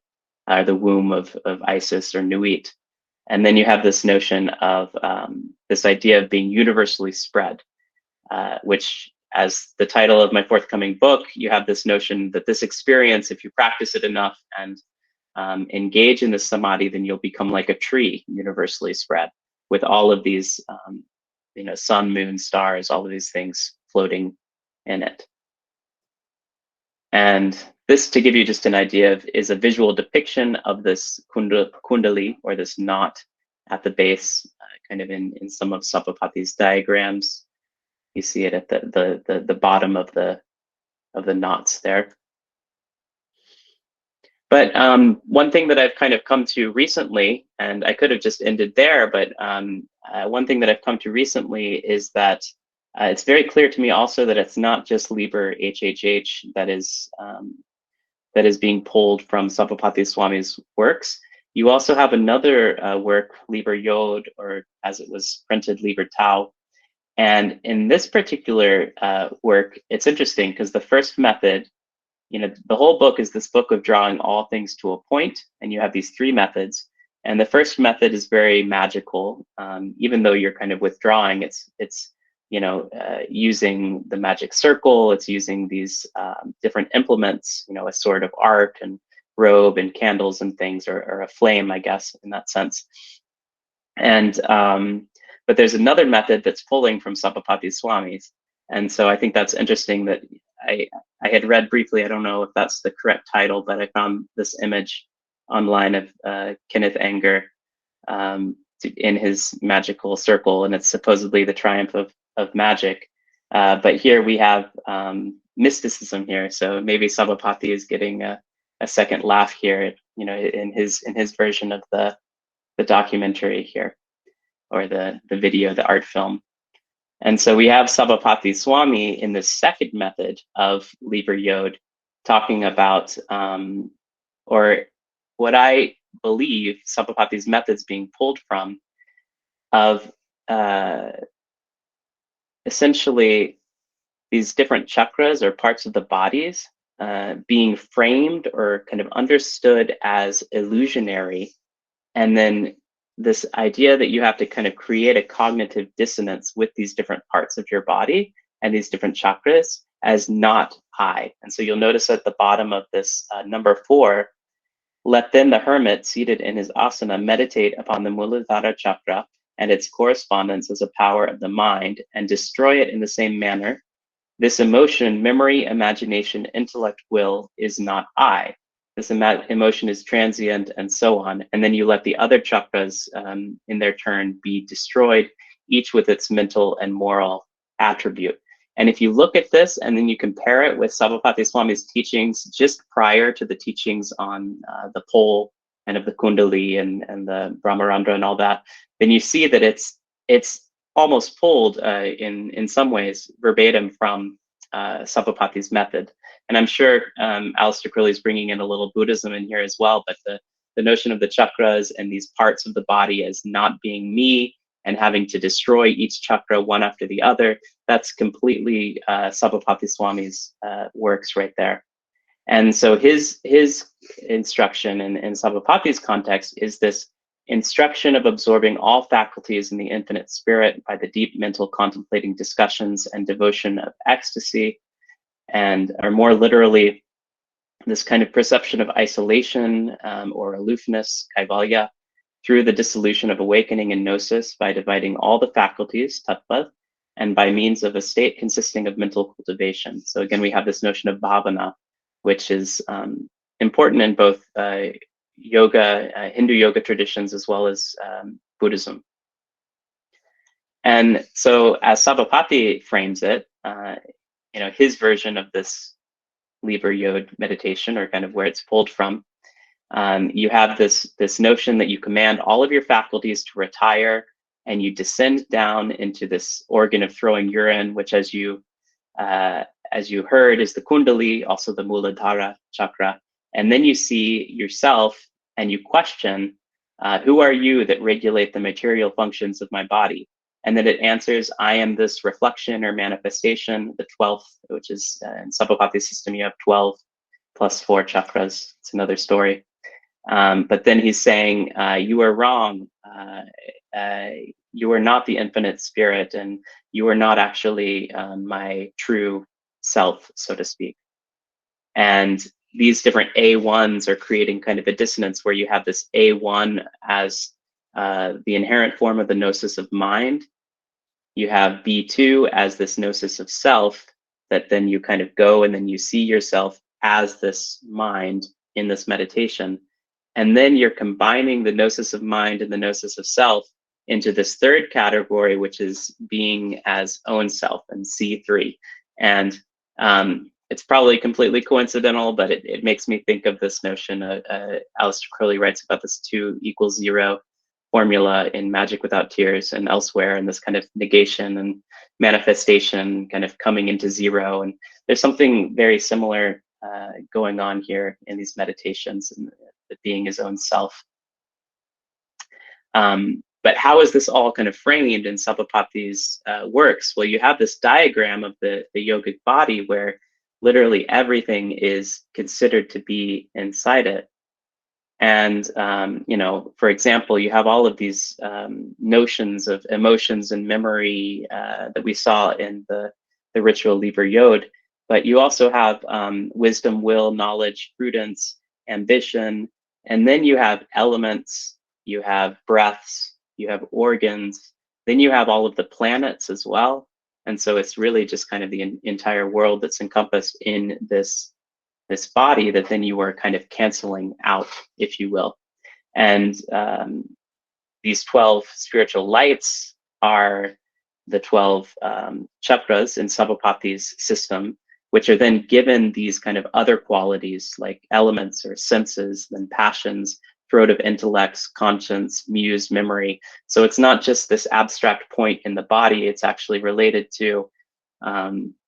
S2: the womb of Isis or Nuit. And then you have this notion of this idea of being universally spread, which, as the title of my forthcoming book, you have this notion that this experience, if you practice it enough and engage in this samadhi, then you'll become like a tree, universally spread, with all of these, sun, moon, stars, all of these things floating in it. And this, to give you just an idea of, is a visual depiction of this kundali, or this knot at the base, kind of in some of Sabhapati's diagrams. You see it at the bottom of the knots there. But one thing that I've kind of come to recently, and I could have just ended there, but one thing that I've come to recently is that it's very clear to me also that it's not just Liber HHH that is being pulled from Sabhapati Swami's works. You also have another work, Liber Yod, or as it was printed, Liber Tau. And in this particular work, it's interesting because the first method, the whole book is this book of drawing all things to a point, and you have these three methods. And the first method is very magical, even though you're kind of withdrawing. It's using the magic circle. It's using these different implements, a sword of art and robe and candles and things, or a flame, I guess, in that sense. And but there's another method that's pulling from Sabhapati Swami's. And so I think that's interesting that I had read briefly, I don't know if that's the correct title, but I found this image online of Kenneth Anger in his magical circle, and it's supposedly the triumph of Magick. But here we have mysticism here, so maybe Sabhapati is getting a second laugh here, you know, in his version of the documentary here, or the video, the art film. And so we have Sabhapati Swami in the second method of Liber Yod, talking about, or what I believe Sabhapati's methods being pulled from, of essentially these different chakras or parts of the bodies being framed or kind of understood as illusionary, and then this idea that you have to kind of create a cognitive dissonance with these different parts of your body and these different chakras as not I. And so you'll notice at the bottom of this number 4, let then the hermit seated in his asana meditate upon the Muladhara chakra and its correspondence as a power of the mind, and destroy it in the same manner. This emotion, memory, imagination, intellect, will, is not I. This emotion is transient, and so on. And then you let the other chakras, in their turn, be destroyed, each with its mental and moral attribute. And if you look at this and then you compare it with Sabhapati Swami's teachings just prior to the teachings on the pole and of the Kundali and the Brahmarandra and all that, then you see that it's almost pulled in some ways verbatim from Sabhapati's method. And I'm sure Aleister Crowley is bringing in a little Buddhism in here as well, but the notion of the chakras and these parts of the body as not being me and having to destroy each chakra one after the other, that's completely Sabhapati Swami's works right there. And so his instruction in Sabhapati's context is this instruction of absorbing all faculties in the infinite spirit by the deep mental contemplating discussions and devotion of ecstasy, and or more literally, this kind of perception of isolation or aloofness, kaivalya, through the dissolution of awakening and gnosis by dividing all the faculties, tattva, and by means of a state consisting of mental cultivation. So again, we have this notion of bhavana, which is important in both yoga, Hindu yoga traditions, as well as Buddhism. And so as Sabhapati frames it, you know, his version of this Liber Yod meditation, or kind of where it's pulled from, you have this notion that you command all of your faculties to retire, and you descend down into this organ of throwing urine, which, as you heard, is the Kundali, also the Muladhara chakra. And then you see yourself and you question, who are you that regulate the material functions of my body? And then it answers, I am this reflection or manifestation, the 12th, which is in Sabhapati's system, you have 12 plus 4 chakras. It's another story. But then he's saying, you are wrong. You are not the infinite spirit, and you are not actually my true self, so to speak. And these different A1s are creating kind of a dissonance where you have this A1 as the inherent form of the gnosis of mind. You have B2 as this gnosis of self, that then you kind of go and then you see yourself as this mind in this meditation. And then you're combining the gnosis of mind and the gnosis of self into this third category, which is being as own self, and C3. And it's probably completely coincidental, but it makes me think of this notion. Aleister Crowley writes about this 2 = 0 formula in Magick Without Tears and elsewhere, and this kind of negation and manifestation kind of coming into zero. And there's something very similar going on here in these meditations, and being his own self. But how is this all kind of framed in Sabhapati's works? Well, you have this diagram of the yogic body where literally everything is considered to be inside it. And, you know, for example, you have all of these notions of emotions and memory that we saw in the ritual Liber Yod, but you also have wisdom, will, knowledge, prudence, ambition, and then you have elements, you have breaths, you have organs, then you have all of the planets as well. And so it's really just kind of the entire world that's encompassed in this body that then you are kind of canceling out, if you will. And these 12 spiritual lights are the 12 chakras in Sabhapati's system, which are then given these kind of other qualities like elements or senses, then passions, throat of intellects, conscience, muse, memory. So it's not just this abstract point in the body, it's actually related to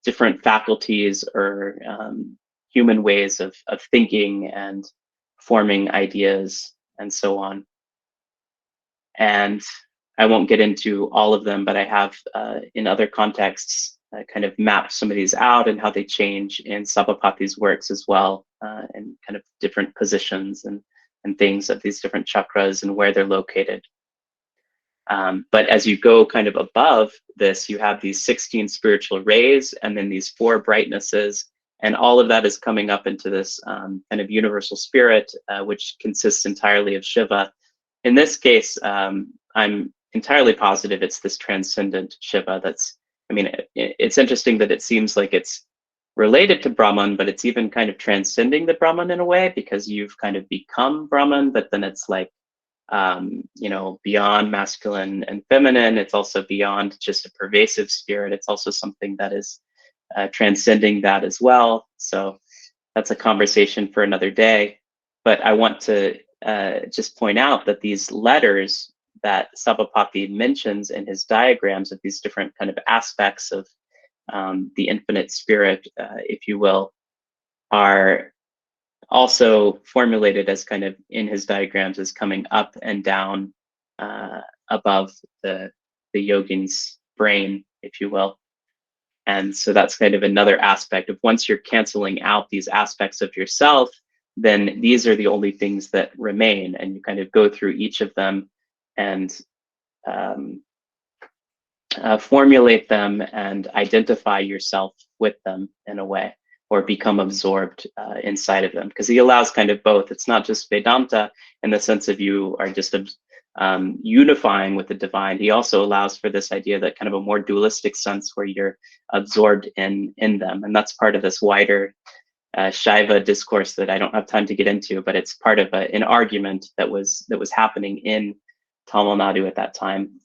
S2: different faculties or human ways of thinking and forming ideas and so on. And I won't get into all of them, but I have in other contexts kind of mapped some of these out and how they change in Sabhapati's works as well, and kind of different positions and things of these different chakras and where they're located. But as you go kind of above this, you have these 16 spiritual rays and then these 4 brightnesses, and all of that is coming up into this kind of universal spirit, which consists entirely of Shiva. In this case, I'm entirely positive it's this transcendent Shiva that's, I mean, it's interesting that it seems like it's related to Brahman, but it's even kind of transcending the Brahman in a way, because you've kind of become Brahman, but then it's like, you know, beyond masculine and feminine. It's also beyond just a pervasive spirit. It's also something that is transcending that as well. So that's a conversation for another day. But I want to just point out that these letters that Sabhapati mentions in his diagrams of these different kind of aspects of the infinite spirit, if you will, are also formulated as kind of in his diagrams as coming up and down above the yogin's brain, if you will. And so that's kind of another aspect of, once you're canceling out these aspects of yourself, then these are the only things that remain, and you kind of go through each of them and formulate them and identify yourself with them in a way, or become absorbed inside of them, because he allows kind of both. It's not just Vedanta in the sense of you are just unifying with the divine. He also allows for this idea that kind of a more dualistic sense where you're absorbed in them, and that's part of this wider Shaiva discourse that I don't have time to get into, but it's part of an argument that was happening in Tamil Nadu at that time.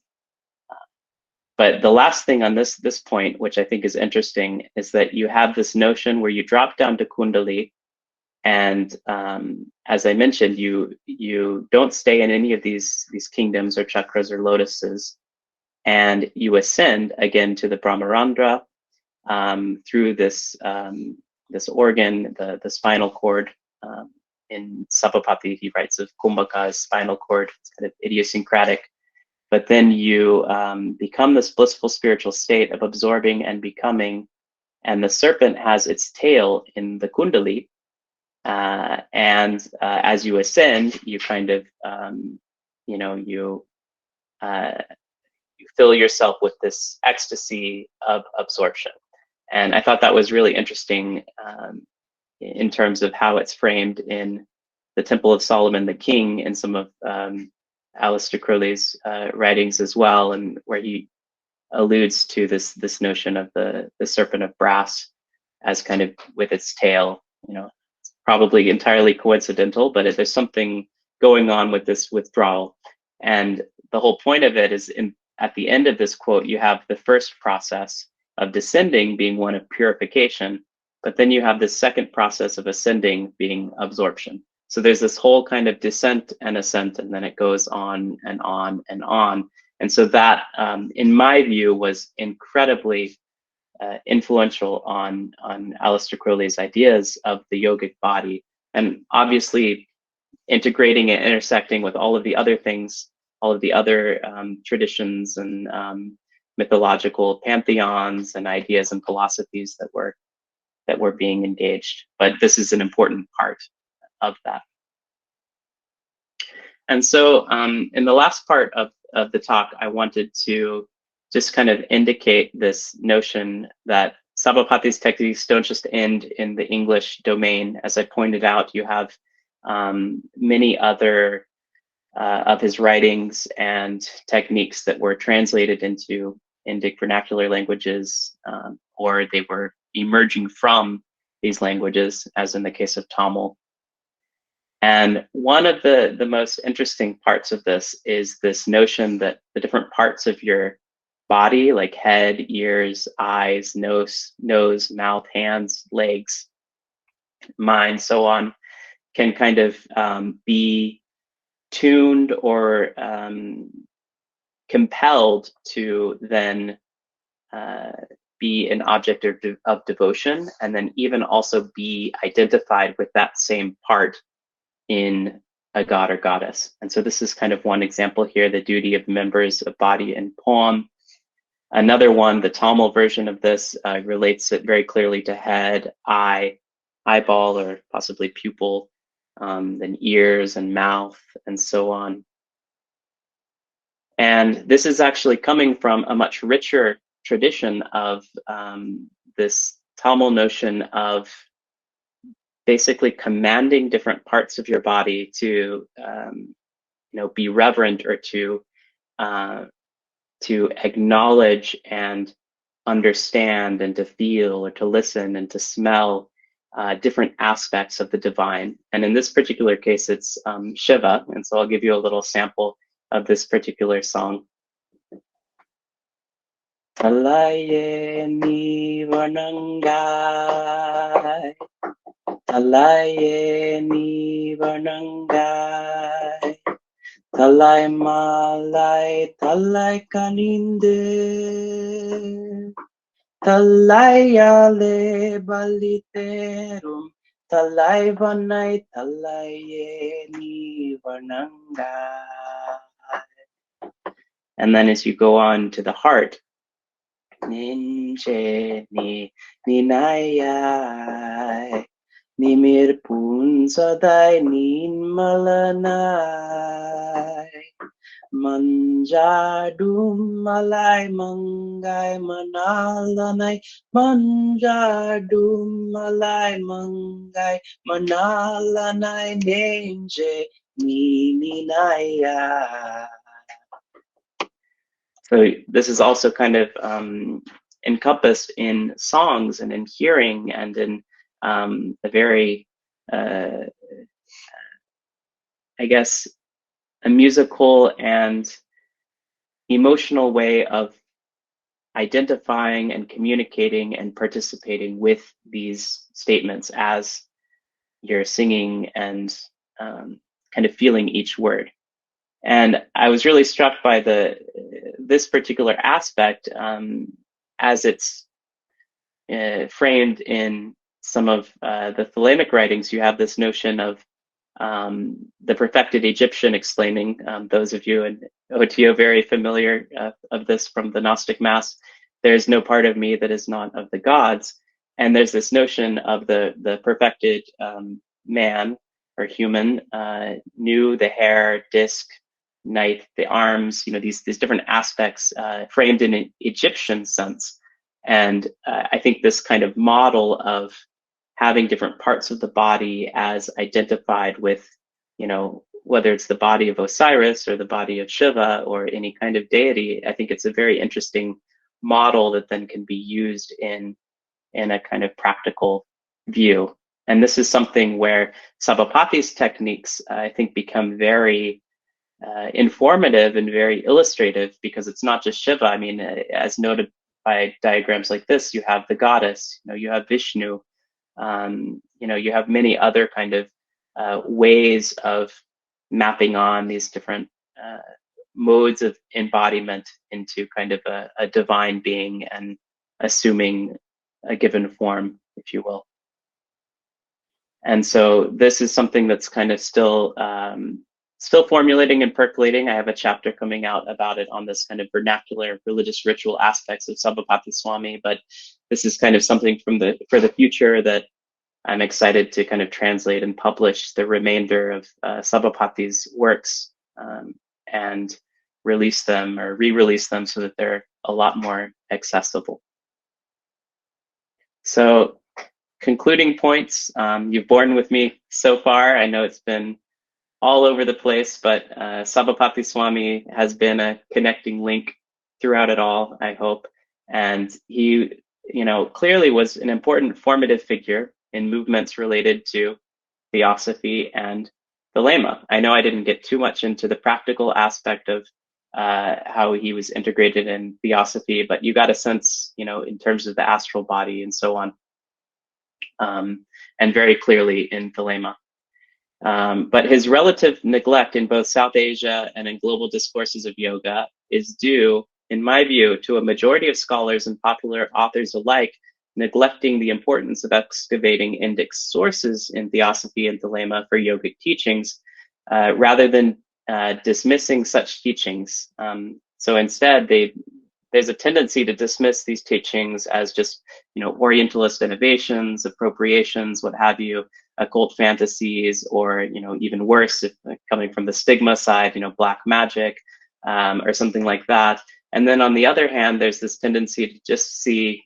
S2: But the last thing on this point, which I think is interesting, is that you have this notion where you drop down to Kundali, and as I mentioned, you don't stay in any of these kingdoms or chakras or lotuses, and you ascend again to the Brahmarandra through this this organ, the spinal cord. In Sabhapati, he writes of Kumbhaka's spinal cord. It's kind of idiosyncratic. But then you become this blissful spiritual state of absorbing and becoming, and the serpent has its tail in the Kundali, and as you ascend, you kind of, you know, you fill yourself with this ecstasy of absorption. And I thought that was really interesting in terms of how it's framed in the Temple of Solomon the King, and some of Aleister Crowley's writings as well, and where he alludes to this notion of the serpent of brass as kind of with its tail. You know, it's probably entirely coincidental, but there's something going on with this withdrawal. And the whole point of it is, at the end of this quote, you have the first process of descending being one of purification, but then you have this second process of ascending being absorption. So there's this whole kind of descent and ascent, and then it goes on and on and on. And so that, in my view, was incredibly influential on Aleister Crowley's ideas of the yogic body, and obviously integrating and intersecting with all of the other things, all of the other traditions and mythological pantheons and ideas and philosophies that were being engaged. But this is an important part of that. And so in the last part of the talk, I wanted to just kind of indicate this notion that Sabhapati's techniques don't just end in the English domain. As I pointed out, you have many other of his writings and techniques that were translated into Indic vernacular languages, or they were emerging from these languages, as in the case of Tamil. And one of the most interesting parts of this is this notion that the different parts of your body, like head, ears, eyes, nose, mouth, hands, legs, mind, so on, can kind of be tuned or compelled to then be an object of devotion, and then even also be identified with that same part in a god or goddess. And so this is kind of one example here, the duty of members of body and poem. Another one, the Tamil version of this, relates it very clearly to head, eye, eyeball, or possibly pupil, then ears and mouth, and so on. And this is actually coming from a much richer tradition of this Tamil notion of basically commanding different parts of your body to, be reverent, or to acknowledge and understand and to feel or to listen and to smell different aspects of the divine. And in this particular case, it's Shiva. And so I'll give you a little sample of this particular song. Talaye ni vanangai, talaye ni vanangai, talai malai, talai kaninde, talai ale baliterum, talai vanai, talaye ni vanangai. And then as you go on to the heart, Ninche ni ninayai, nimir pun sadai nin malanai, manjadum malai mangai manalanai, manjadum malai mangai manalanai, ninche ni ninayai. So this is also kind of encompassed in songs and in hearing and in a very, I guess, a musical and emotional way of identifying and communicating and participating with these statements as you're singing and kind of feeling each word. And I was really struck by this particular aspect as it's framed in some of the Thelemick writings. You have this notion of the perfected Egyptian explaining, those of you in OTO very familiar of this from the Gnostic Mass, there's no part of me that is not of the gods. And there's this notion of the perfected man or human, Nu, the hair, disc, night, the arms, these different aspects framed in an Egyptian sense. And I think this kind of model of having different parts of the body as identified with, whether it's the body of Osiris or the body of Shiva or any kind of deity, I think it's a very interesting model that then can be used in a kind of practical view. And this is something where Sabhapaty's techniques, I think, become very informative and very illustrative, because it's not just Shiva. I mean, as noted by diagrams like this, you have the goddess, you have Vishnu, you have many other kind of ways of mapping on these different modes of embodiment into kind of a divine being and assuming a given form, if you will. And so this is something that's kind of still formulating and percolating. I have a chapter coming out about it on this kind of vernacular religious ritual aspects of Sabhapati Swami, but this is kind of something for the future that I'm excited to kind of translate and publish the remainder of Sabhapaty's works and release them or re-release them so that they're a lot more accessible. So concluding points, you've borne with me so far. I know it's been all over the place, but Sabhapati Swami has been a connecting link throughout it all, I hope. And he, clearly was an important formative figure in movements related to Theosophy and Thelema. I know I didn't get too much into the practical aspect of how he was integrated in Theosophy, but you got a sense, you know, in terms of the astral body and so on, and very clearly in Thelema. But his relative neglect in both South Asia and in global discourses of yoga is due, in my view, to a majority of scholars and popular authors alike neglecting the importance of excavating indexed sources in Theosophy and Thelema for yogic teachings, rather than dismissing such teachings. So instead, there's a tendency to dismiss these teachings as just, you know, Orientalist innovations, appropriations, what have you, occult fantasies, or, you know, even worse, if coming from the stigma side, you know, black magic, or something like that. And then on the other hand, there's this tendency to just see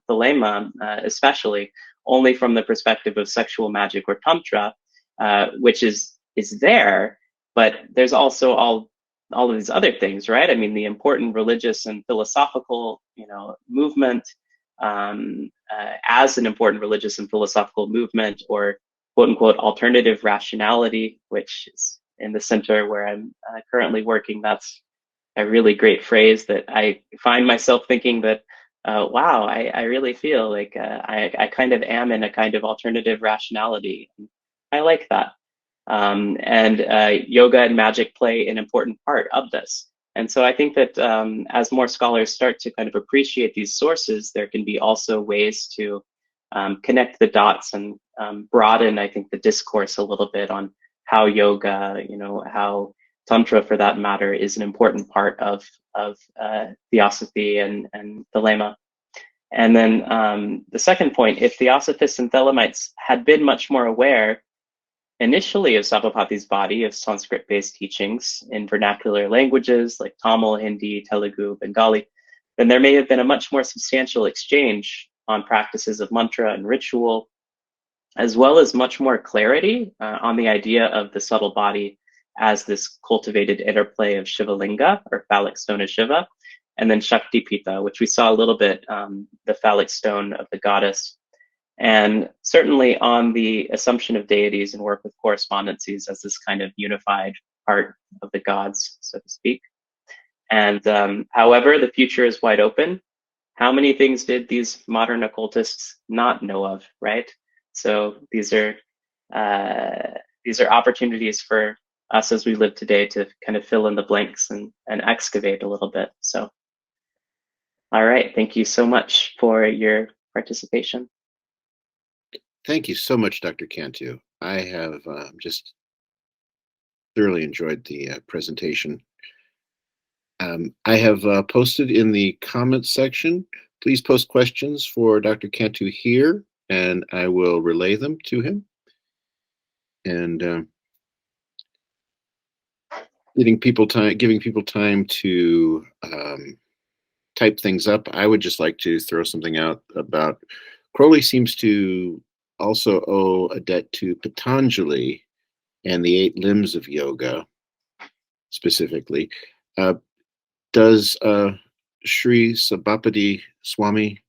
S2: Thelema, especially, only from the perspective of sexual magic or tantra, which is there, but there's also all of these other things, right? I mean, the important religious and philosophical, you know, movement, as an important religious and philosophical movement, or quote unquote alternative rationality, which is in the center where I'm currently working. That's a really great phrase that I find myself thinking that, wow, I really feel like I kind of am in a kind of alternative rationality. I like that. And yoga and magic play an important part of this. And so I think that as more scholars start to kind of appreciate these sources, there can be also ways to connect the dots and broaden, I think, the discourse a little bit on how yoga, you know, how tantra, for that matter, is an important part of Theosophy and Thelema. And then the second point, if Theosophists and Thelemites had been much more aware initially of Sabhapati's body of Sanskrit-based teachings in vernacular languages like Tamil, Hindi, Telugu, Bengali, then there may have been a much more substantial exchange on practices of mantra and ritual, as well as much more clarity on the idea of the subtle body as this cultivated interplay of Shivalinga, or phallic stone of Shiva, and then Shakti Pita, which we saw a little bit, the phallic stone of the goddess, and certainly on the assumption of deities and work with correspondences as this kind of unified part of the gods, so to speak. And however, the future is wide open. How many things did these modern occultists not know of, right? So these are opportunities for us as we live today to kind of fill in the blanks and excavate a little bit. So, all right, thank you so much for your participation.
S1: Thank you so much, Dr. Cantú. I have just thoroughly enjoyed the presentation. I have posted in the comments section. Please post questions for Dr. Cantú here, and I will relay them to him. And giving people time to type things up. I would just like to throw something out about Crowley seems to also owe a debt to Patanjali and the 8 limbs of yoga specifically. Does Sri Sabhapati Swami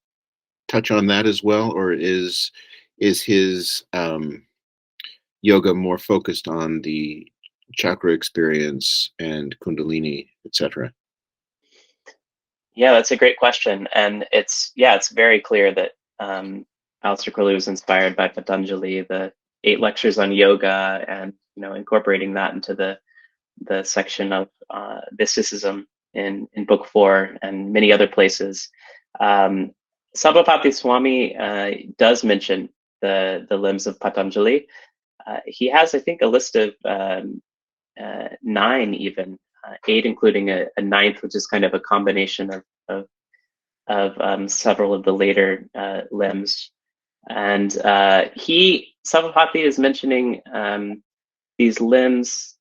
S1: touch on that as well, or is his yoga more focused on the chakra experience and Kundalini, etc.?
S2: Yeah, that's a great question, and it's very clear that Aleister Crowley was inspired by Patanjali, the 8 lectures on yoga, and incorporating that into the section of mysticism in book 4 and many other places. Sabhapati Swami does mention the limbs of Patanjali. He has, I think, a list of 9 even, 8 including a 9th, which is kind of a combination of several of the later limbs. And Sabhapati is mentioning these limbs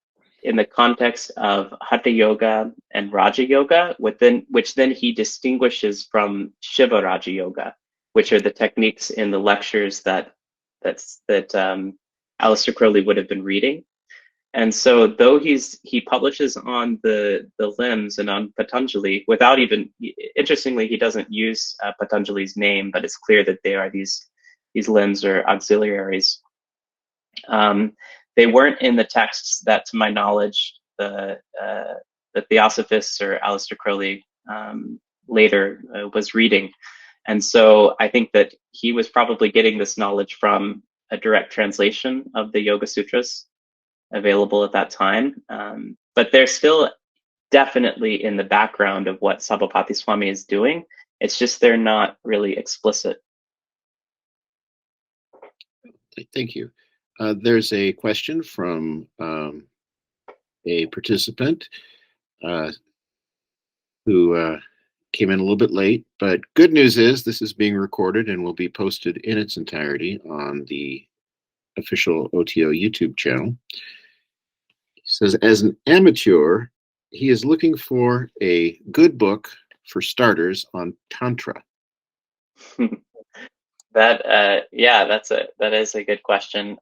S2: in the context of Hatha Yoga and Raja Yoga, which then he distinguishes from Shiva Raja Yoga, which are the techniques in the lectures that Aleister Crowley would have been reading. And so though he publishes on the limbs and on Patanjali without even, interestingly, he doesn't use Patanjali's name, but it's clear that they are these limbs or auxiliaries. they weren't in the texts that, to my knowledge, the Theosophists or Aleister Crowley later was reading. And so I think that he was probably getting this knowledge from a direct translation of the Yoga Sutras available at that time. But they're still definitely in the background of what Sabhapati Swami is doing. It's just they're not really explicit.
S1: Thank you. There's a question from a participant who came in a little bit late, but good news is this is being recorded and will be posted in its entirety on the official OTO YouTube channel. He says, as an amateur, he is looking for a good book for starters on Tantra.
S2: That is a good question.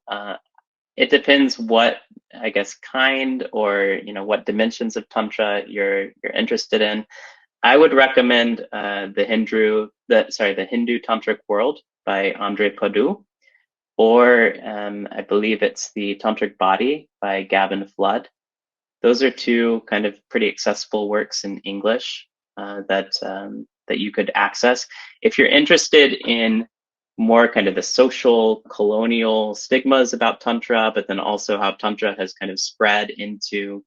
S2: It depends what, I guess, kind or what dimensions of Tantra you're interested in. I would recommend the Hindu Tantric World by Andre Padu, or I believe it's the Tantric Body by Gavin Flood. Those are two kind of pretty accessible works in English that you could access. If you're interested in more kind of the social colonial stigmas about Tantra, but then also how Tantra has kind of spread into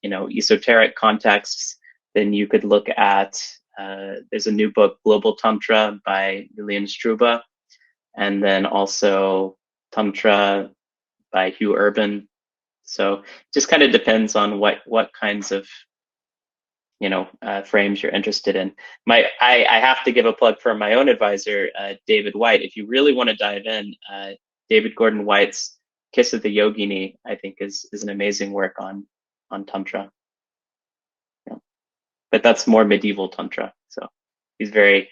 S2: esoteric contexts, then you could look at, there's a new book, Global Tantra by Lilian Struba, and then also Tantra by Hugh Urban. So it just kind of depends on what kinds of frames you're interested in. I have to give a plug for my own advisor, David White. If you really want to dive in, David Gordon White's Kiss of the Yogini, I think is an amazing work on Tantra. But that's more medieval Tantra. So he's very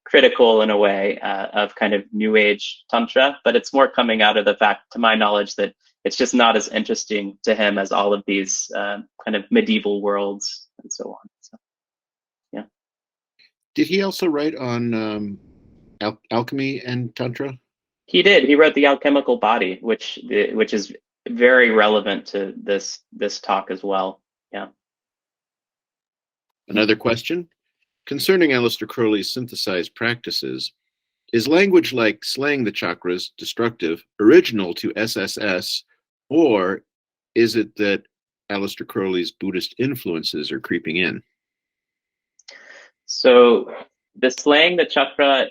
S2: critical in a way of kind of New Age Tantra, but it's more coming out of the fact, to my knowledge, that it's just not as interesting to him as all of these kind of medieval worlds and so on. So, yeah.
S1: Did he also write on alchemy and Tantra?
S2: He did. He wrote The Alchemical Body, which is very relevant to this talk as well. Yeah.
S1: Another question concerning Aleister Crowley's synthesized practices: is language like slaying the chakras destructive, original to SSS, or is it that Aleister Crowley's Buddhist influences are creeping in?
S2: So the slaying the chakra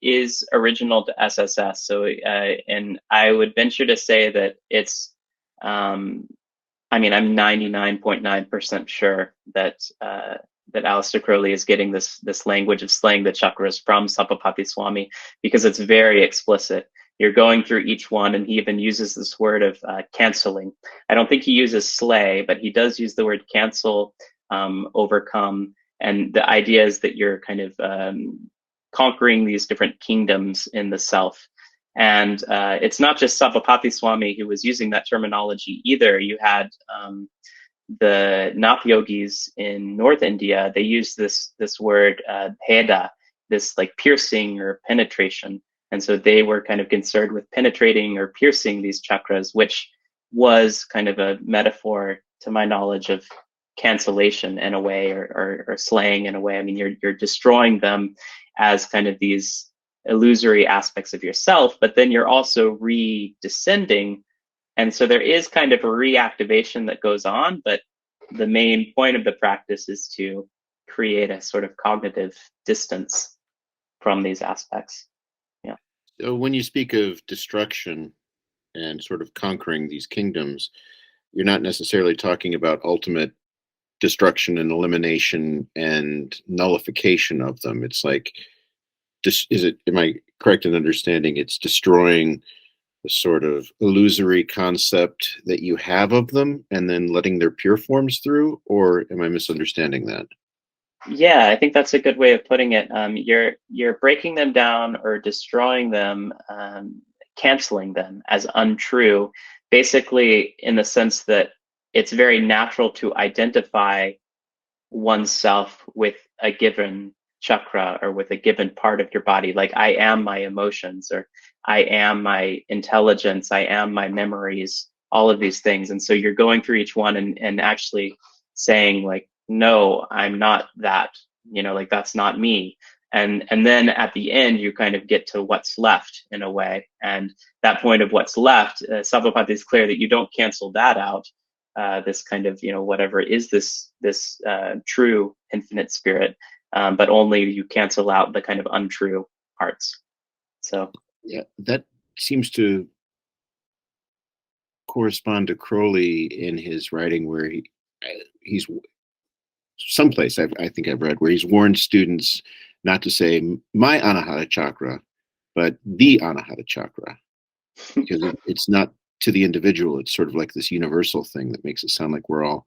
S2: is original to SSS. So and I would venture to say that it's I'm 99.9% sure that Aleister Crowley is getting this language of slaying the chakras from Sabhapati Swami, because it's very explicit. You're going through each one, and he even uses this word of canceling. I don't think he uses slay, but he does use the word cancel, overcome, and the idea is that you're kind of conquering these different kingdoms in the self. And it's not just Sabhapati Swami who was using that terminology either. You had the Nath yogis in North India. They used this word heda, this like piercing or penetration. And so they were kind of concerned with penetrating or piercing these chakras, which was kind of a metaphor, to my knowledge, of cancellation in a way, or slaying in a way. I mean, you're destroying them as kind of these illusory aspects of yourself, but then you're also re-descending. And so there is kind of a reactivation that goes on, but the main point of the practice is to create a sort of cognitive distance from these aspects. Yeah.
S1: So when you speak of destruction and sort of conquering these kingdoms, you're not necessarily talking about ultimate destruction and elimination and nullification of them. It's like, am I correct in understanding it's destroying the sort of illusory concept that you have of them and then letting their pure forms through, or am I misunderstanding that?
S2: Yeah, I think that's a good way of putting it. You're breaking them down or destroying them, canceling them as untrue, basically in the sense that it's very natural to identify oneself with a given chakra or with a given part of your body, like I am my emotions, or I am my intelligence, I am my memories, all of these things. And so you're going through each one and actually saying like, no, I'm not that, like that's not me. And then at the end, you kind of get to what's left in a way. And that point of what's left, Sabhapati is clear that you don't cancel that out. This kind of, whatever is this true infinite spirit, but only you cancel out the kind of untrue parts. So
S1: yeah, that seems to correspond to Crowley in his writing, where he's someplace I think I've read where he's warned students not to say my anahata chakra, but the anahata chakra, because it's not to the individual. It's sort of like this universal thing that makes it sound like we're all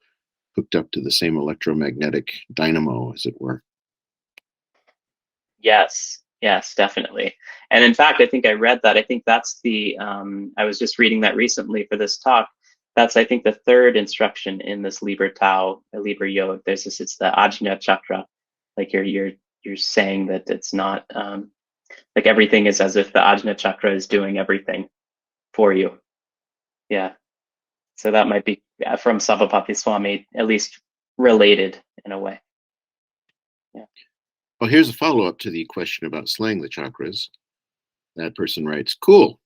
S1: hooked up to the same electromagnetic dynamo, as it were.
S2: Yes, definitely. And in fact, I think I read that. I think that's the, I was just reading that recently for this talk. That's, I think, the third instruction in this Liber Tao, Liber Yoga. There's this, it's the Ajna chakra. Like you're saying that it's not, like everything is as if the Ajna chakra is doing everything for you. Yeah. So that might be from Sabhapati Swami, at least related in a way. Yeah.
S1: Well, here's a follow-up to the question about slaying the chakras. That person writes, cool.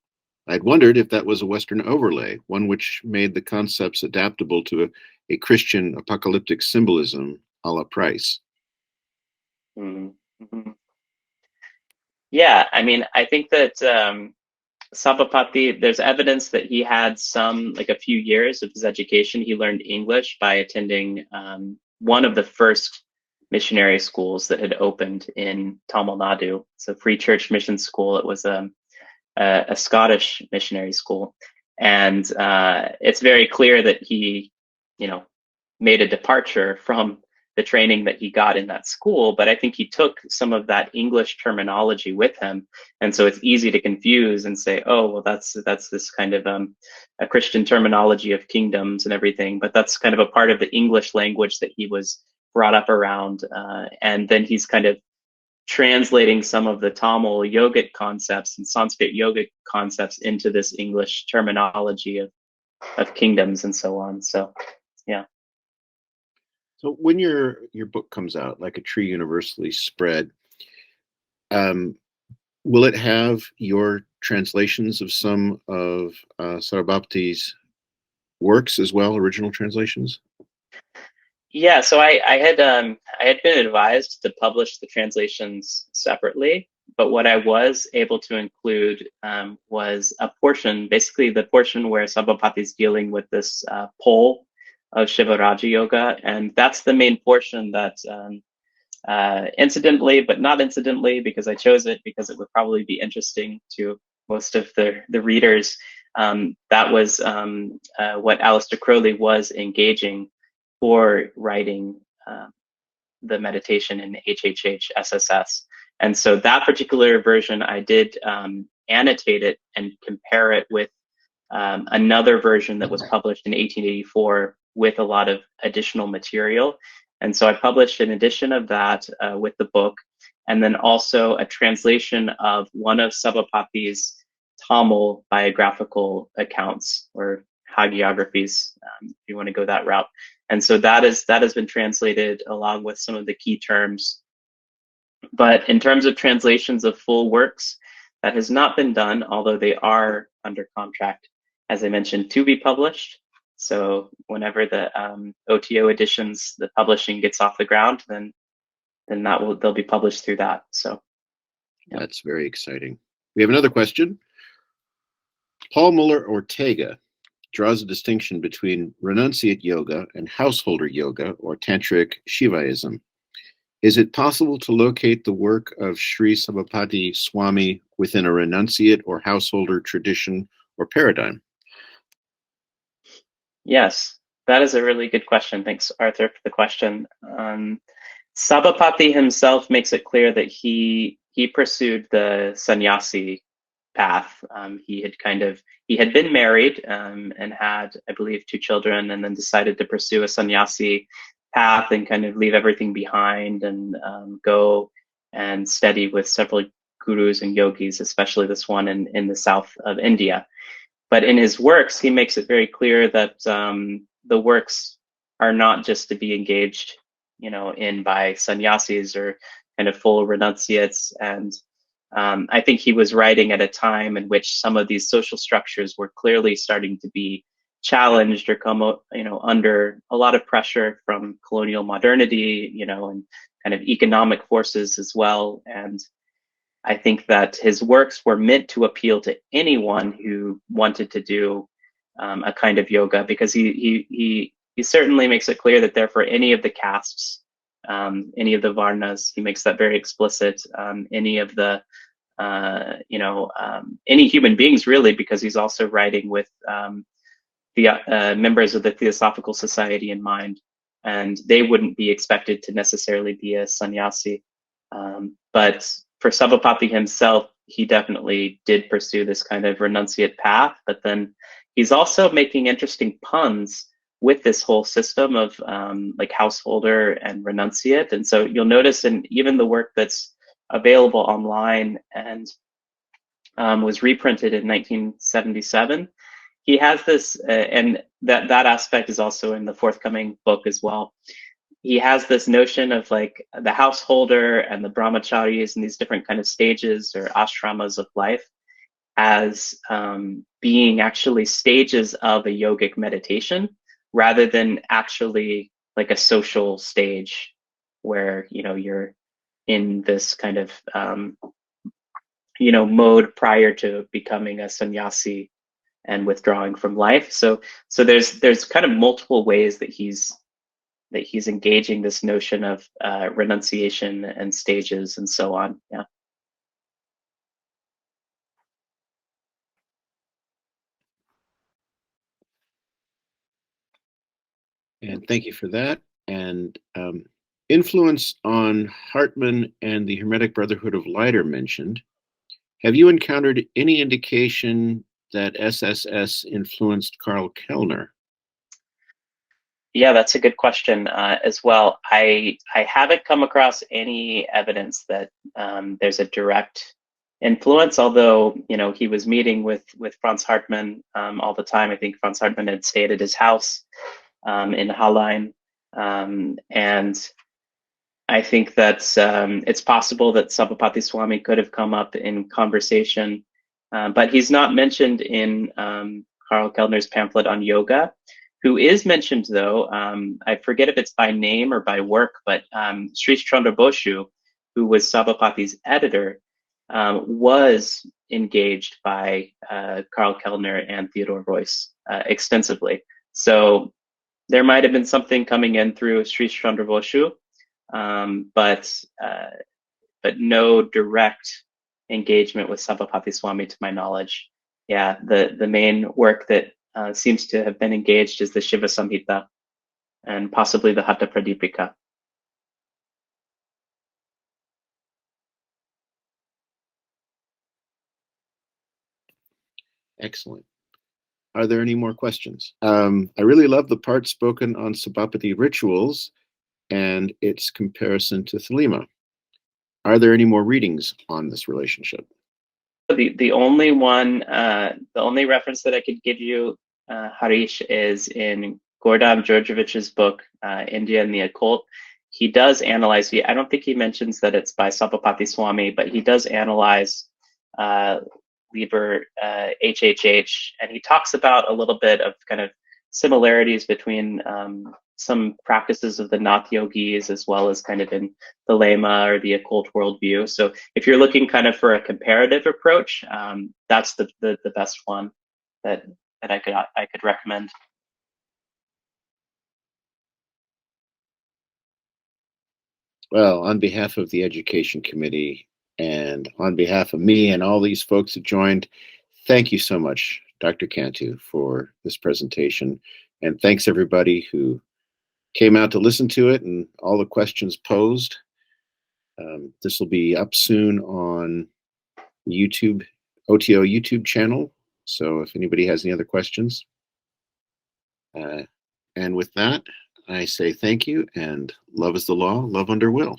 S1: I'd wondered if that was a Western overlay, one which made the concepts adaptable to a Christian apocalyptic symbolism a la Price.
S2: Mm-hmm. Yeah, I mean, I think that Sabhapati, there's evidence that he had like a few years of his education. He learned English by attending one of the first missionary schools that had opened in Tamil Nadu. It's a free church mission school. It was a Scottish missionary school. And it's very clear that he, made a departure from the training that he got in that school, but I think he took some of that English terminology with him. And so it's easy to confuse and say, oh, well, that's this kind of a Christian terminology of kingdoms and everything, but that's kind of a part of the English language that he was brought up around. And then he's kind of translating some of the Tamil yogic concepts and Sanskrit yogic concepts into this English terminology of kingdoms and so on. So, yeah.
S1: So when your book comes out, Like a Tree Universally Spread, will it have your translations of some of Sarvabhati's works as well, original translations?
S2: Yeah, so I had been advised to publish the translations separately, but what I was able to include was a portion, basically the portion where Sabhapati is dealing with this pole of Śivarājayoga, and that's the main portion that incidentally, but not incidentally, because I chose it because it would probably be interesting to most of the readers. That was what Aleister Crowley was engaging for writing the meditation in HHH-SSS. And so that particular version, I did annotate it and compare it with another version that was published in 1884 with a lot of additional material. And so I published an edition of that with the book, and then also a translation of one of Sabhapati's Tamil biographical accounts or hagiographies, if you want to go that route. And so that has been translated along with some of the key terms. But in terms of translations of full works, that has not been done, although they are under contract, as I mentioned, to be published. So whenever the OTO editions, the publishing gets off the ground, then they'll be published through that. So
S1: yeah. That's very exciting. We have another question. Paul Muller Ortega draws a distinction between renunciate yoga and householder yoga or tantric Shivaism. Is it possible to locate the work of Sri Sabhapati Swami within a renunciate or householder tradition or paradigm?
S2: Yes, that is a really good question. Thanks, Arthur, for the question. Sabhapati himself makes it clear that he pursued the sannyasi path. He had been married and had, I believe, 2 children, and then decided to pursue a sannyasi path and kind of leave everything behind and go and steady with several gurus and yogis, especially this one in the south of India. But in his works, he makes it very clear that the works are not just to be engaged, in by sannyasis or kind of full renunciates. And I think he was writing at a time in which some of these social structures were clearly starting to be challenged or come, under a lot of pressure from colonial modernity, and kind of economic forces as well. And I think that his works were meant to appeal to anyone who wanted to do a kind of yoga, because he certainly makes it clear that they're for any of the castes, any of the varnas. He makes that very explicit. Any of the any human beings, really, because he's also writing with the members of the Theosophical Society in mind, and they wouldn't be expected to necessarily be a sannyasi. But for Sabhapati himself, he definitely did pursue this kind of renunciate path, but then he's also making interesting puns with this whole system of like householder and renunciate. And so you'll notice in even the work that's available online and was reprinted in 1977, he has this, and that aspect is also in the forthcoming book as well. He has this notion of like the householder and the brahmacharis and these different kind of stages or ashramas of life as being actually stages of a yogic meditation, rather than actually like a social stage where, you're in this kind of, mode prior to becoming a sannyasi and withdrawing from life. So there's kind of multiple ways that he's engaging this notion of renunciation and stages and so on. Yeah.
S1: And thank you for that. And influence on Hartman and the Hermetic Brotherhood of Light are mentioned. Have you encountered any indication that SSS influenced Karl Kellner?
S2: Yeah, that's a good question as well. I haven't come across any evidence that there's a direct influence, although, he was meeting with Franz Hartmann all the time. I think Franz Hartmann had stayed at his house in Hallein. And I think that it's possible that Sabhapati Swami could have come up in conversation, but he's not mentioned in Karl Kellner's pamphlet on yoga. Who is mentioned, though, I forget if it's by name or by work, but Sri Chandra Boshu, who was Sabhapati's editor, was engaged by Karl Kellner and Theodor Reuss extensively. So there might have been something coming in through Sri Chandra Boshu, but no direct engagement with Sabhapati Swami to my knowledge. Yeah, the main work that seems to have been engaged is the Shiva Samhita and possibly the Hatha Pradipika.
S1: Excellent. Are there any more questions? I really love the part spoken on Sabhapati rituals and its comparison to Thelema. Are there any more readings on this relationship?
S2: The only one, the only reference that I could give you, Harish, is in Gordon Georgievich's book, India and the Occult. He does analyze, I don't think he mentions that it's by Sabhapati Swami, but he does analyze Liber HHH, and he talks about a little bit of kind of similarities between some practices of the Nath yogis as well as kind of in the Thelema or the occult worldview. So if you're looking kind of for a comparative approach, that's the best one that I could recommend.
S1: Well, on behalf of the Education Committee and on behalf of me and all these folks who joined, thank you so much, Dr. Cantú, for this presentation. And thanks everybody who came out to listen to it and all the questions posed. This will be up soon on YouTube, OTO YouTube channel. So if anybody has any other questions. And with that, I say thank you, and love is the law, love under will.